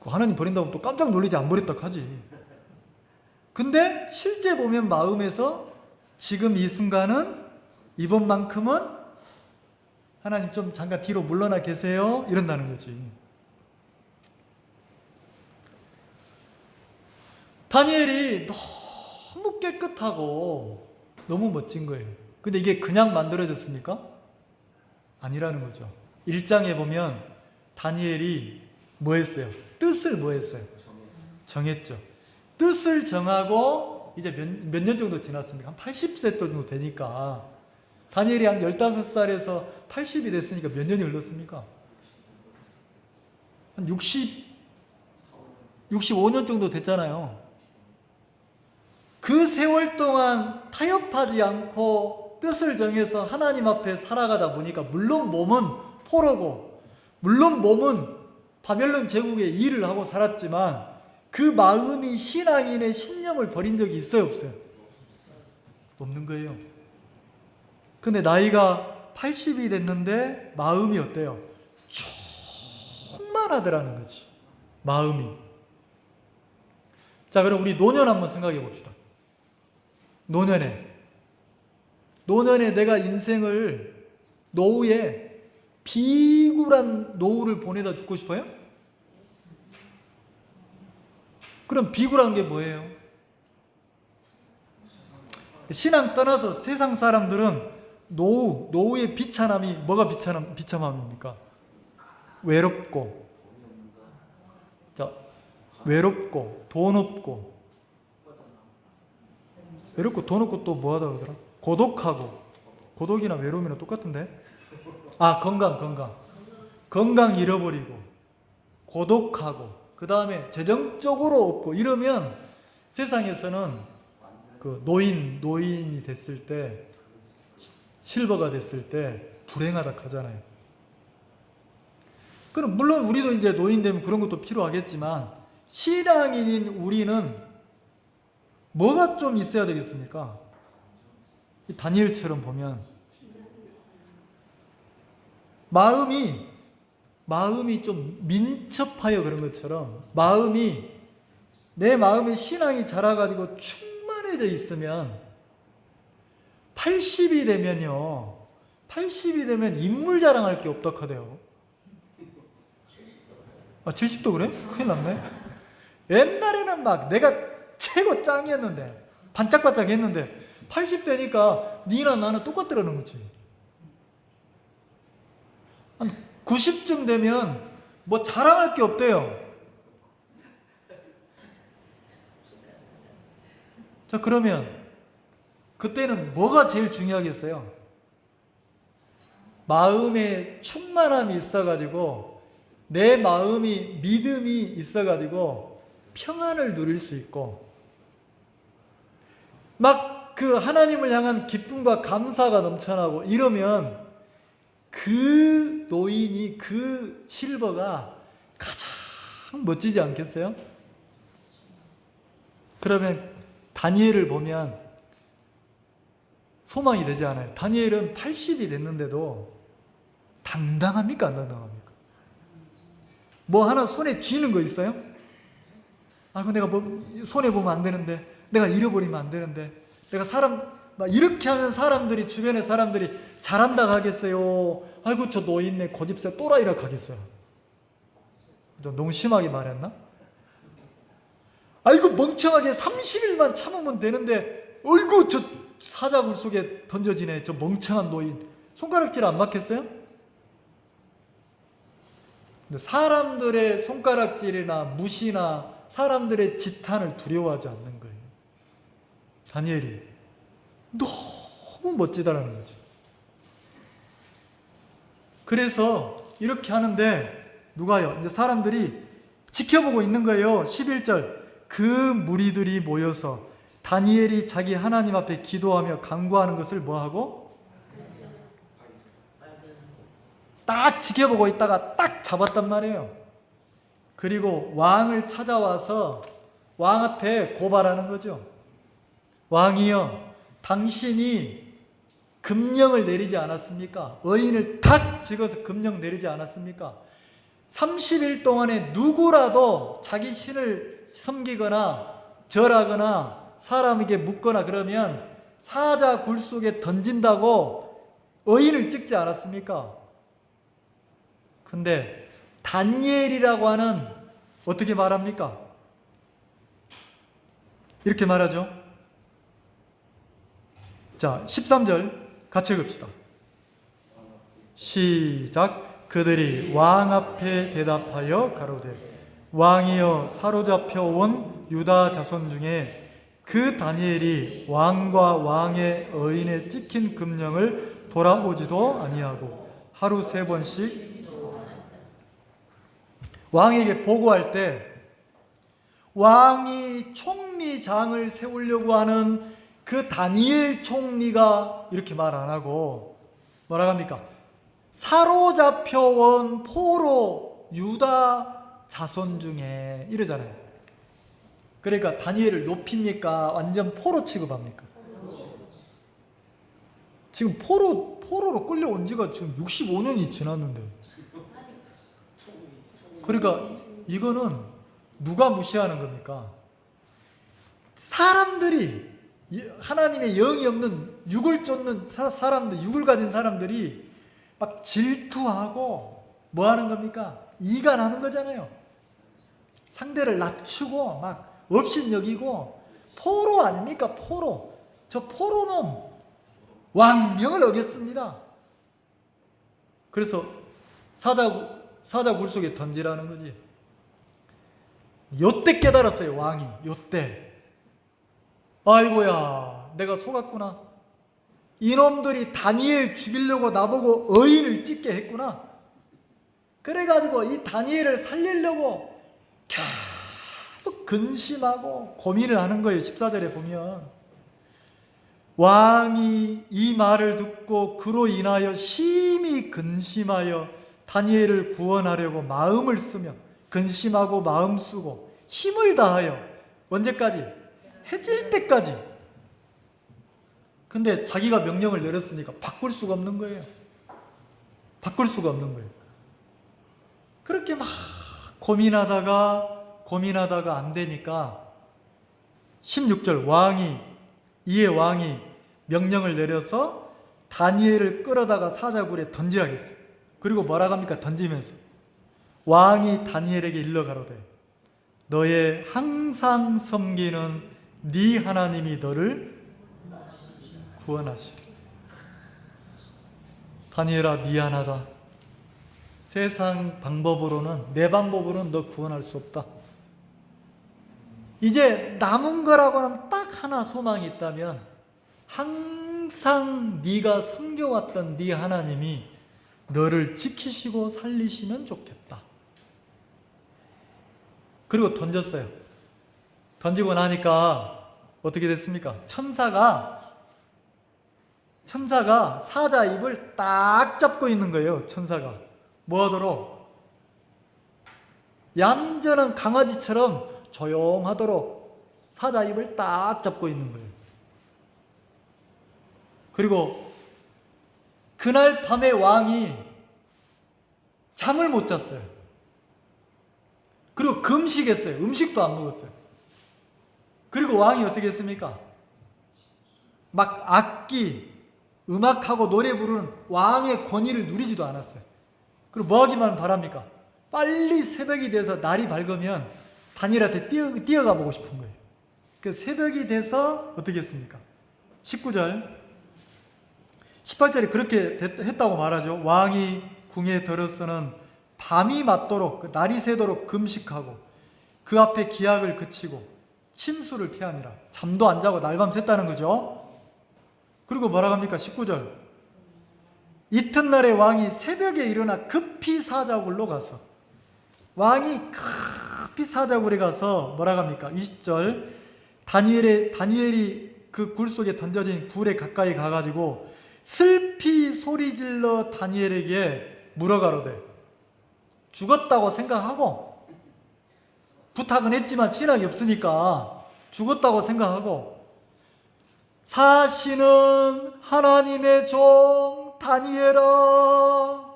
하나님 버린다고 또 깜짝 놀리지 안 버렸다 하지. 근데 실제 보면 마음에서 지금 이 순간은 이번만큼은 하나님 좀 잠깐 뒤로 물러나 계세요 이런다는 거지. 다니엘이 너무 깨끗하고 너무 멋진 거예요. 근데 이게 그냥 만들어졌습니까? 아니라는 거죠. 1장에 보면 다니엘이 뭐 했어요? 뜻을 뭐 했어요? 정했죠. 뜻을 정하고 이제 몇 년 정도 지났습니까? 한 80세 정도 되니까 다니엘이 한 15살에서 80이 됐으니까 몇 년이 흘렀습니까? 한 65년 정도 됐잖아요. 그 세월 동안 타협하지 않고 뜻을 정해서 하나님 앞에 살아가다 보니까 물론 몸은 포로고 물론 몸은 바벨론 제국의 일을 하고 살았지만 그 마음이 신앙인의 신념을 버린 적이 있어요? 없어요? 없는 거예요. 근데 나이가 80이 됐는데 마음이 어때요? 충만하더라는 거지. 마음이. 자, 그럼 우리 노년 한번 생각해 봅시다. 노년에 내가 인생을 노후에 비굴한 노후를 보내다 죽고 싶어요? 그럼 비굴한 게 뭐예요? 신앙 떠나서 세상 사람들은 노후의 비참함이 뭐가 비참함입니까? 외롭고 돈 없고 외롭고 돈 없고 또 뭐 하다 그러더라? 고독하고 고독이나 외로움이나 똑같은데? 건강 잃어버리고 고독하고 그 다음에 재정적으로 없고 이러면 세상에서는 그 노인이 됐을 때 실버가 됐을 때 불행하다 하잖아요. 그럼 물론 우리도 이제 노인 되면 그런 것도 필요하겠지만 신앙인인 우리는 뭐가 좀 있어야 되겠습니까? 다니엘처럼 보면 마음이 좀 민첩하여 그런 것처럼 내 마음의 신앙이 자라가지고 충만해져 있으면 80이 되면 인물 자랑할 게 없다 하대요. 70도 그래? 큰일 났네. 옛날에는 막 내가 최고 짱이었는데 반짝반짝 했는데 80대니까 니나 나는 똑같더라는 거지. 한 90쯤 되면 뭐 자랑할 게 없대요. 자, 그러면 그때는 뭐가 제일 중요하겠어요? 마음에 충만함이 있어가지고 내 마음이 믿음이 있어가지고 평안을 누릴 수 있고 막 그 하나님을 향한 기쁨과 감사가 넘쳐나고 이러면 그 노인이 그 실버가 가장 멋지지 않겠어요? 그러면 다니엘을 보면 소망이 되지 않아요. 다니엘은 80이 됐는데도 당당합니까? 안 당당합니까? 뭐 하나 손에 쥐는 거 있어요? 내가 뭐 손해 보면 안 되는데, 내가 잃어버리면 안 되는데, 내가 막 이렇게 하면 주변의 사람들이 잘한다 하겠어요? 아이고 저 노인네 고집세 또라이라 하겠어요. 좀 너무 심하게 말했나? 아이고 멍청하게 30일만 참으면 되는데 어이구 저 사자굴 속에 던져지네. 저 멍청한 노인. 손가락질 안 맞겠어요? 근데 사람들의 손가락질이나 무시나 사람들의 지탄을 두려워하지 않는 거예요. 다니엘이 너무 멋지다라는 거죠. 그래서 이렇게 하는데 누가요? 이제 사람들이 지켜보고 있는 거예요. 11절. 그 무리들이 모여서 다니엘이 자기 하나님 앞에 기도하며 간구하는 것을 뭐하고? 딱 지켜보고 있다가 딱 잡았단 말이에요. 그리고 왕을 찾아와서 왕한테 고발하는 거죠. 왕이여, 당신이 금령을 내리지 않았습니까? 의인을 탁 찍어서 금령 내리지 않았습니까? 30일 동안에 누구라도 자기 신을 섬기거나 절하거나 사람에게 묻거나 그러면 사자 굴 속에 던진다고 의인을 찍지 않았습니까? 근데 다니엘이라고 하는 어떻게 말합니까? 이렇게 말하죠. 자, 13절 같이 읽읍시다. 시작. 그들이 왕 앞에 대답하여 가로되 왕이여, 사로잡혀 온 유다 자손 중에 그 다니엘이 왕과 왕의 의인에 찍힌 금령을 돌아보지도 아니하고 하루 3번씩 왕에게 보고할 때 왕이 총리장을 세우려고 하는 그 다니엘 총리가 이렇게 말 안 하고 뭐라고 합니까? 사로잡혀온 포로 유다 자손 중에 이러잖아요. 그러니까 다니엘을 높입니까? 완전 포로 취급합니까? 지금 포로로 끌려온 지가 지금 65년이 지났는데, 그러니까 이거는 누가 무시하는 겁니까? 사람들이, 하나님의 영이 없는 육을 쫓는 사람들, 육을 가진 사람들이 막 질투하고 뭐 하는 겁니까? 이간하는 거잖아요. 상대를 낮추고 막 업신여기고 포로 아닙니까? 포로. 저 포로놈 왕명을 어겼습니다. 그래서 사자 굴 속에 던지라는 거지. 요때 깨달았어요. 왕이 요때. 아이고야, 내가 속았구나. 이놈들이 다니엘 죽이려고 나보고 의인을 찍게 했구나. 그래가지고 이 다니엘을 살리려고 계속 근심하고 고민을 하는 거예요. 14절에 보면 왕이 이 말을 듣고 그로 인하여 심히 근심하여 다니엘을 구원하려고 마음을 쓰며, 근심하고 마음 쓰고 힘을 다하여 언제까지? 해질 때까지. 근데 자기가 명령을 내렸으니까 바꿀 수가 없는 거예요. 바꿀 수가 없는 거예요. 그렇게 막 고민하다가 안 되니까 16절 이에 왕이 명령을 내려서 다니엘을 끌어다가 사자굴에 던지라 했어요. 그리고 뭐라고 합니까? 던지면서 왕이 다니엘에게 일러 가로되 너의 항상 섬기는 네 하나님이 너를 구원하시리. 다니엘아, 미안하다. 세상 방법으로는, 내 방법으로는 너 구원할 수 없다. 이제 남은 거라고는 딱 하나 소망이 있다면 항상 네가 섬겨왔던 네 하나님이 너를 지키시고 살리시면 좋겠다. 그리고 던졌어요. 던지고 나니까 어떻게 됐습니까? 천사가 사자 입을 딱 잡고 있는 거예요. 천사가 뭐 하도록? 얌전한 강아지처럼 조용하도록 사자 입을 딱 잡고 있는 거예요. 그리고 그날 밤에 왕이 잠을 못 잤어요. 그리고 금식했어요. 음식도 안 먹었어요. 그리고 왕이 어떻게 했습니까? 막 악기, 음악하고 노래 부르는 왕의 권위를 누리지도 않았어요. 그리고 뭐 하기만 바랍니까? 빨리 새벽이 돼서 날이 밝으면 다니엘한테 뛰어가 보고 싶은 거예요. 그 새벽이 돼서 어떻게 했습니까? 19절 18절에 그렇게 했다고 말하죠. 왕이 궁에 들어서는 밤이 맞도록 날이 새도록 금식하고 그 앞에 기약을 그치고 침수를 피하니라. 잠도 안 자고 날밤 샜다는 거죠. 그리고 뭐라고 합니까? 19절 이튿날에 왕이 새벽에 일어나 급히 사자굴로 가서 왕이 급히 사자굴에 가서 뭐라고 합니까? 20절 다니엘이 그 굴 속에 던져진 굴에 가까이 가가지고 슬피 소리질러 다니엘에게 물어가로되 죽었다고 생각하고 부탁은 했지만 신앙이 없으니까 죽었다고 생각하고 사시는 하나님의 종 다니엘아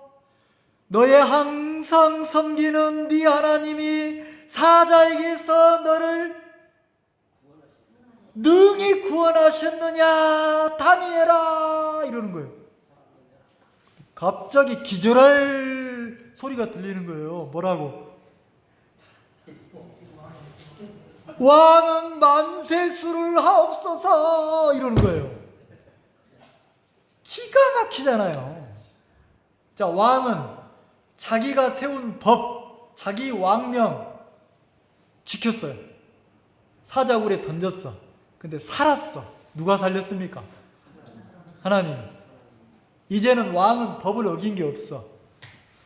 너의 항상 섬기는 네 하나님이 사자에게서 너를 능히 구원하셨느냐 다니엘아 이러는 거예요. 갑자기 기절할 소리가 들리는 거예요. 뭐라고? 왕은 만세수를 하옵소서 이러는 거예요. 기가 막히잖아요. 자, 왕은 자기가 세운 법, 자기 왕명 지켰어요. 사자굴에 던졌어. 근데 살았어. 누가 살렸습니까? 하나님이. 이제는 왕은 법을 어긴 게 없어.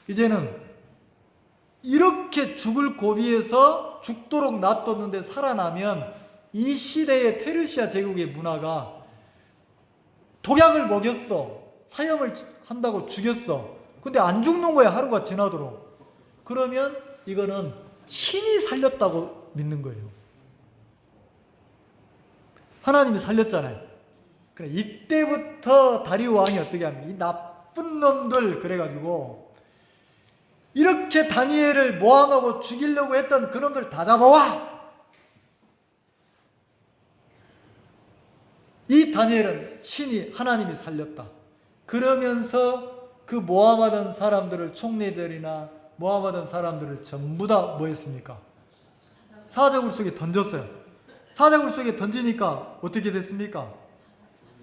이제는 이렇게 죽을 고비에서 죽도록 놔뒀는데 살아나면 이 시대의 페르시아 제국의 문화가 독약을 먹였어. 사형을 한다고 죽였어. 근데 안 죽는 거야. 하루가 지나도록. 그러면 이거는 신이 살렸다고 믿는 거예요. 하나님이 살렸잖아요. 그래, 이때부터 다리오 왕이 어떻게 하면 이 나쁜 놈들 그래가지고 이렇게 다니엘을 모함하고 죽이려고 했던 그놈들 다 잡아와! 이 다니엘은 신이 하나님이 살렸다. 그러면서 그 모함하던 사람들을 총리들이나 모함하던 사람들을 전부 다 뭐 했습니까? 사자굴 속에 던졌어요. 사자굴 속에 던지니까 어떻게 됐습니까?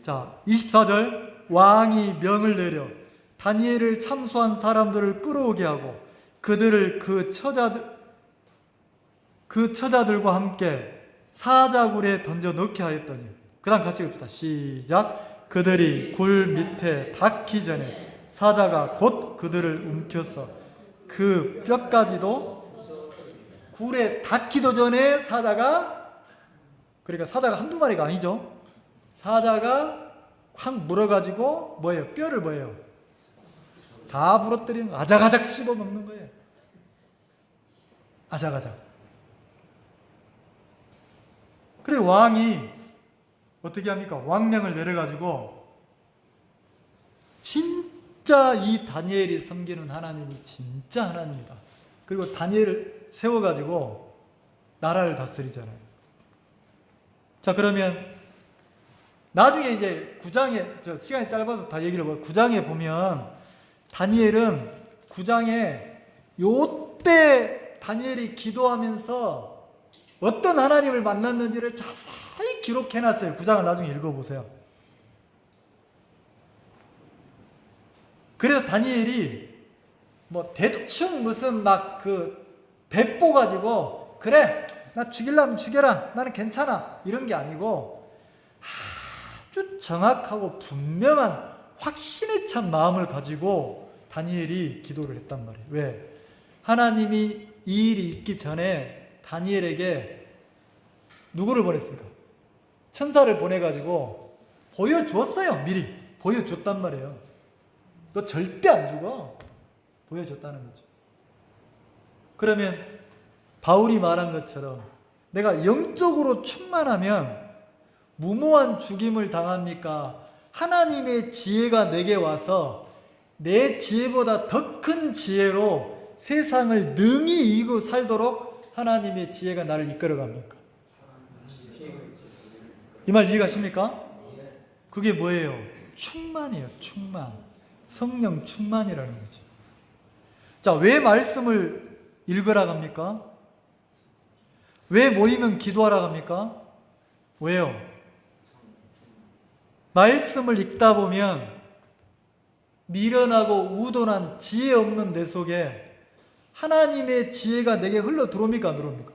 자, 24절 왕이 명을 내려 다니엘을 참수한 사람들을 끌어오게 하고 그들을 그 처자들과 함께 사자굴에 던져 넣게 하였더니 그 다음 같이 읽읍시다. 시작. 그들이 굴 밑에 닿기 전에 사자가 곧 그들을 움켜서 그 뼈까지도 굴에 닿기도 전에 사자가 그러니까 사자가 한두 마리가 아니죠. 사자가 확 물어가지고 뭐예요? 뼈를 뭐예요? 다 부러뜨리는 거예요. 아작아작 씹어먹는 거예요. 아작아작. 그래 왕이 어떻게 합니까? 왕명을 내려가지고 진짜 이 다니엘이 섬기는 하나님이 진짜 하나님이다. 그리고 다니엘을 세워가지고 나라를 다스리잖아요. 자, 그러면 나중에 이제 9장에 저 시간이 짧아서 다 얘기를 9장에 보면 다니엘은 9장에 요때 다니엘이 기도하면서 어떤 하나님을 만났는지를 자세히 기록해놨어요. 9장을 나중에 읽어보세요. 그래서 다니엘이 뭐 대충 무슨 막 그 배포 가지고 그래 나 죽이려면 죽여라 나는 괜찮아 이런 게 아니고 아주 정확하고 분명한 확신에 찬 마음을 가지고 다니엘이 기도를 했단 말이에요. 왜? 하나님이 이 일이 있기 전에 다니엘에게 누구를 보냈습니까? 천사를 보내가지고 보여줬어요. 미리 보여줬단 말이에요. 너 절대 안 죽어. 보여줬다는 거죠. 그러면 바울이 말한 것처럼 내가 영적으로 충만하면 무모한 죽임을 당합니까? 하나님의 지혜가 내게 와서 내 지혜보다 더 큰 지혜로 세상을 능히 이기고 살도록 하나님의 지혜가 나를 이끌어갑니까? 이 말 이해가십니까? 그게 뭐예요? 충만이에요. 충만. 성령 충만이라는 거죠. 자, 왜 말씀을 읽으라고 합니까? 왜 모이면 기도하라 합니까? 왜요? 말씀을 읽다 보면 미련하고 우둔한 지혜 없는 내 속에 하나님의 지혜가 내게 흘러 들어옵니까? 안 들어옵니까?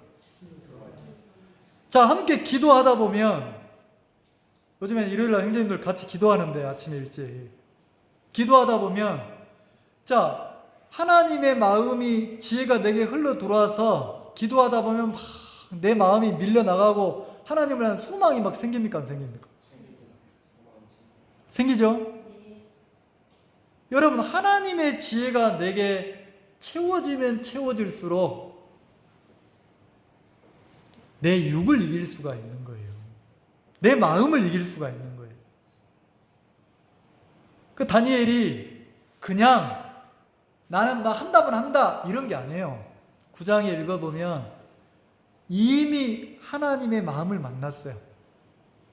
자, 함께 기도하다 보면, 요즘엔 일요일날 형제님들 같이 기도하는데 아침에 일찍 기도하다 보면, 자, 하나님의 마음이 지혜가 내게 흘러 들어와서 기도하다 보면 막 내 마음이 밀려나가고 하나님을 향한 소망이 막 생깁니까? 안 생깁니까? 생기죠? 여러분, 하나님의 지혜가 내게 채워지면 채워질수록 내 육을 이길 수가 있는 거예요. 내 마음을 이길 수가 있는 거예요. 그 다니엘이 그냥 나는 나 한다면 한다 이런 게 아니에요. 9장에 읽어보면 이미 하나님의 마음을 만났어요.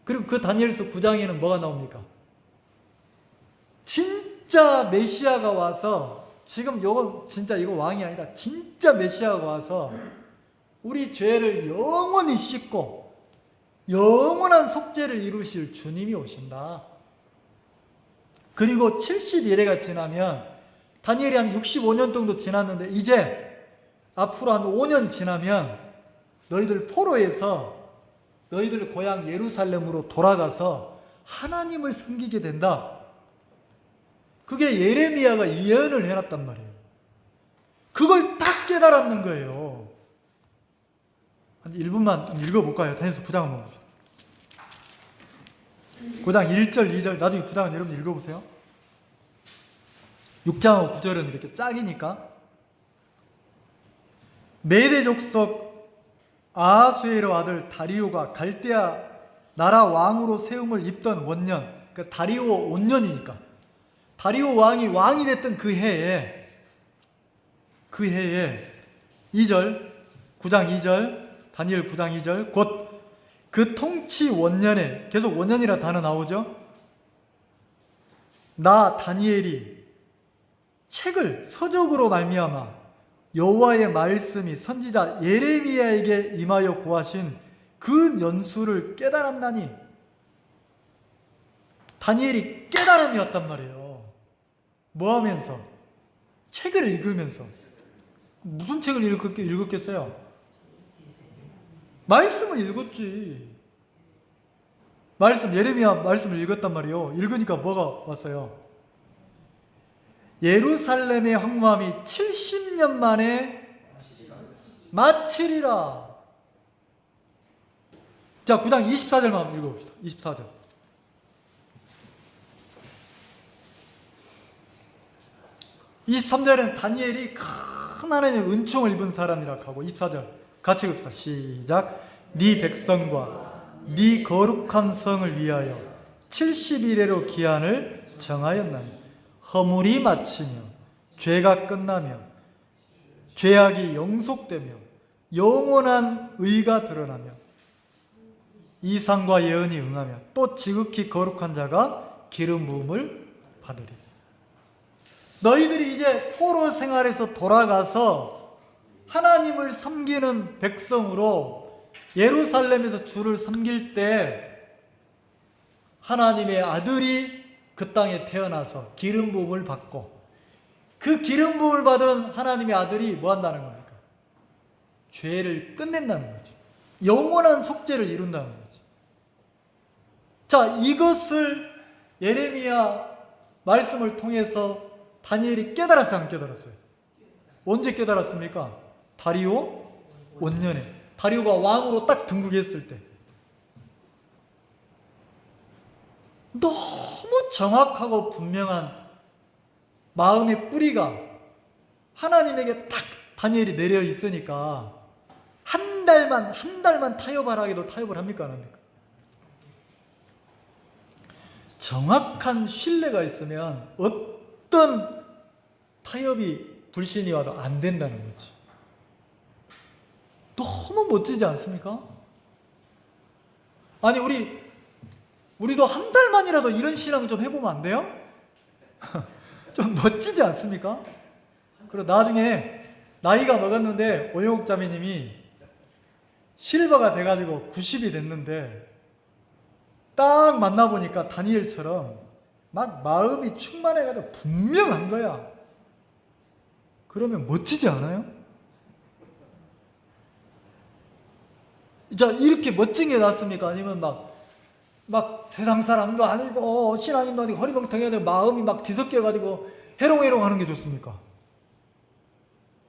그리고 그 다니엘서 9장에는 뭐가 나옵니까? 진짜 메시아가 와서, 지금 요건 진짜 이거 왕이 아니다, 진짜 메시아가 와서 우리 죄를 영원히 씻고 영원한 속죄를 이루실 주님이 오신다. 그리고 70일회가 지나면, 다니엘이 한 65년 정도 지났는데 이제 앞으로 한 5년 지나면 너희들 포로에서 너희들 고향 예루살렘으로 돌아가서 하나님을 섬기게 된다. 그게 예레미야가 예언을 해놨단 말이에요. 그걸 딱 깨달았는 거예요. 한 1분만 읽어볼까요? 다니엘서 9장 한번 봅시다. 9장 1절, 2절, 나중에 9장은 여러분 읽어보세요. 6장하고 9절은 이렇게 짝이니까. 메대 족속 아하수에로 아들 다리오가 갈대아 나라 왕으로 세움을 입던 원년, 그러니까 다리오 원년이니까 다리오 왕이 됐던 그 해에 2절, 9장 2절, 다니엘 9장 2절, 곧 그 통치 원년에, 계속 원년이라 단어 나오죠. 나 다니엘이 책을 서적으로 말미암아 여호와의 말씀이 선지자 예레미야에게 임하여 고하신 그 연수를 깨달았나니, 다니엘이 깨달음이 왔단 말이에요. 뭐 하면서? 책을 읽으면서. 무슨 책을 읽었겠어요? 말씀을 읽었지. 예레미야 말씀을 읽었단 말이에요. 읽으니까 뭐가 왔어요? 예루살렘의 황무함이 70년 만에 마치리라. 자, 9장 24절만 읽어봅시다. 24절. 23절은 다니엘이 큰 하나님의 은총을 입은 사람이라 하고, 24절 같이 읽읍시다. 시작. 네 백성과 네 거룩한 성을 위하여 70일에로 기한을 정하였나니 허물이 마치며 죄가 끝나며 죄악이 영속되며 영원한 의가 드러나며 이상과 예언이 응하며 또 지극히 거룩한 자가 기름 부음을 받으리. 너희들이 이제 포로 생활에서 돌아가서 하나님을 섬기는 백성으로 예루살렘에서 주를 섬길 때 하나님의 아들이 그 땅에 태어나서 기름 부음을 받고, 그 기름 부음을 받은 하나님의 아들이 뭐 한다는 겁니까? 죄를 끝낸다는 거죠. 영원한 속죄를 이룬다는 거죠. 자, 이것을 예레미야 말씀을 통해서 다니엘이 깨달았어요, 안 깨달았어요? 언제 깨달았습니까? 다리오 원년에, 다리오가 왕으로 딱 등극했을 때. 너무 정확하고 분명한 마음의 뿌리가 하나님에게 딱 다니엘이 내려 있으니까 한 달만 타협하라기도 타협을 합니까, 안 합니까? 정확한 신뢰가 있으면 어떤 타협이 불신이 와도 안 된다는 거지. 너무 멋지지 않습니까? 아니, 우리도 한 달만이라도 이런 신앙 좀 해보면 안 돼요? 좀 멋지지 않습니까? 그리고 나중에 나이가 먹었는데 오영욱 자매님이 실버가 돼가지고 90이 됐는데 딱 만나보니까 다니엘처럼 막 마음이 충만해가지고 분명한 거야. 그러면 멋지지 않아요? 자, 이렇게 멋진 게 낫습니까? 아니면 막 세상 사람도 아니고 신앙인도 아니고 허리멍텅해야 되고 마음이 막 뒤섞여가지고 해롱해롱 하는 게 좋습니까?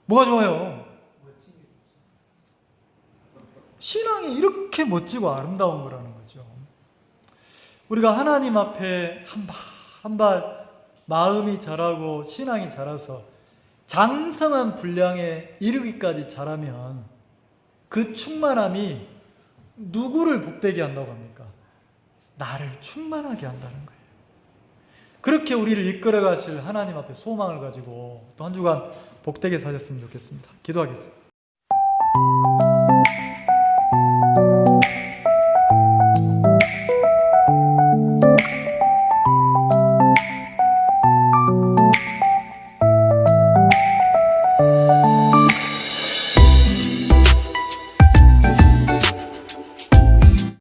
뭐가 좋아요? 신앙이 이렇게 멋지고 아름다운 거라는 거죠. 우리가 하나님 앞에 한 발 한 발 마음이 자라고 신앙이 자라서 장성한 분량에 이르기까지 자라면 그 충만함이 누구를 복되게 한다고 합니까? 나를 충만하게 한다는 거예요. 그렇게 우리를 이끌어 가실 하나님 앞에 소망을 가지고 또 한 주간 복되게 사셨으면 좋겠습니다. 기도하겠습니다.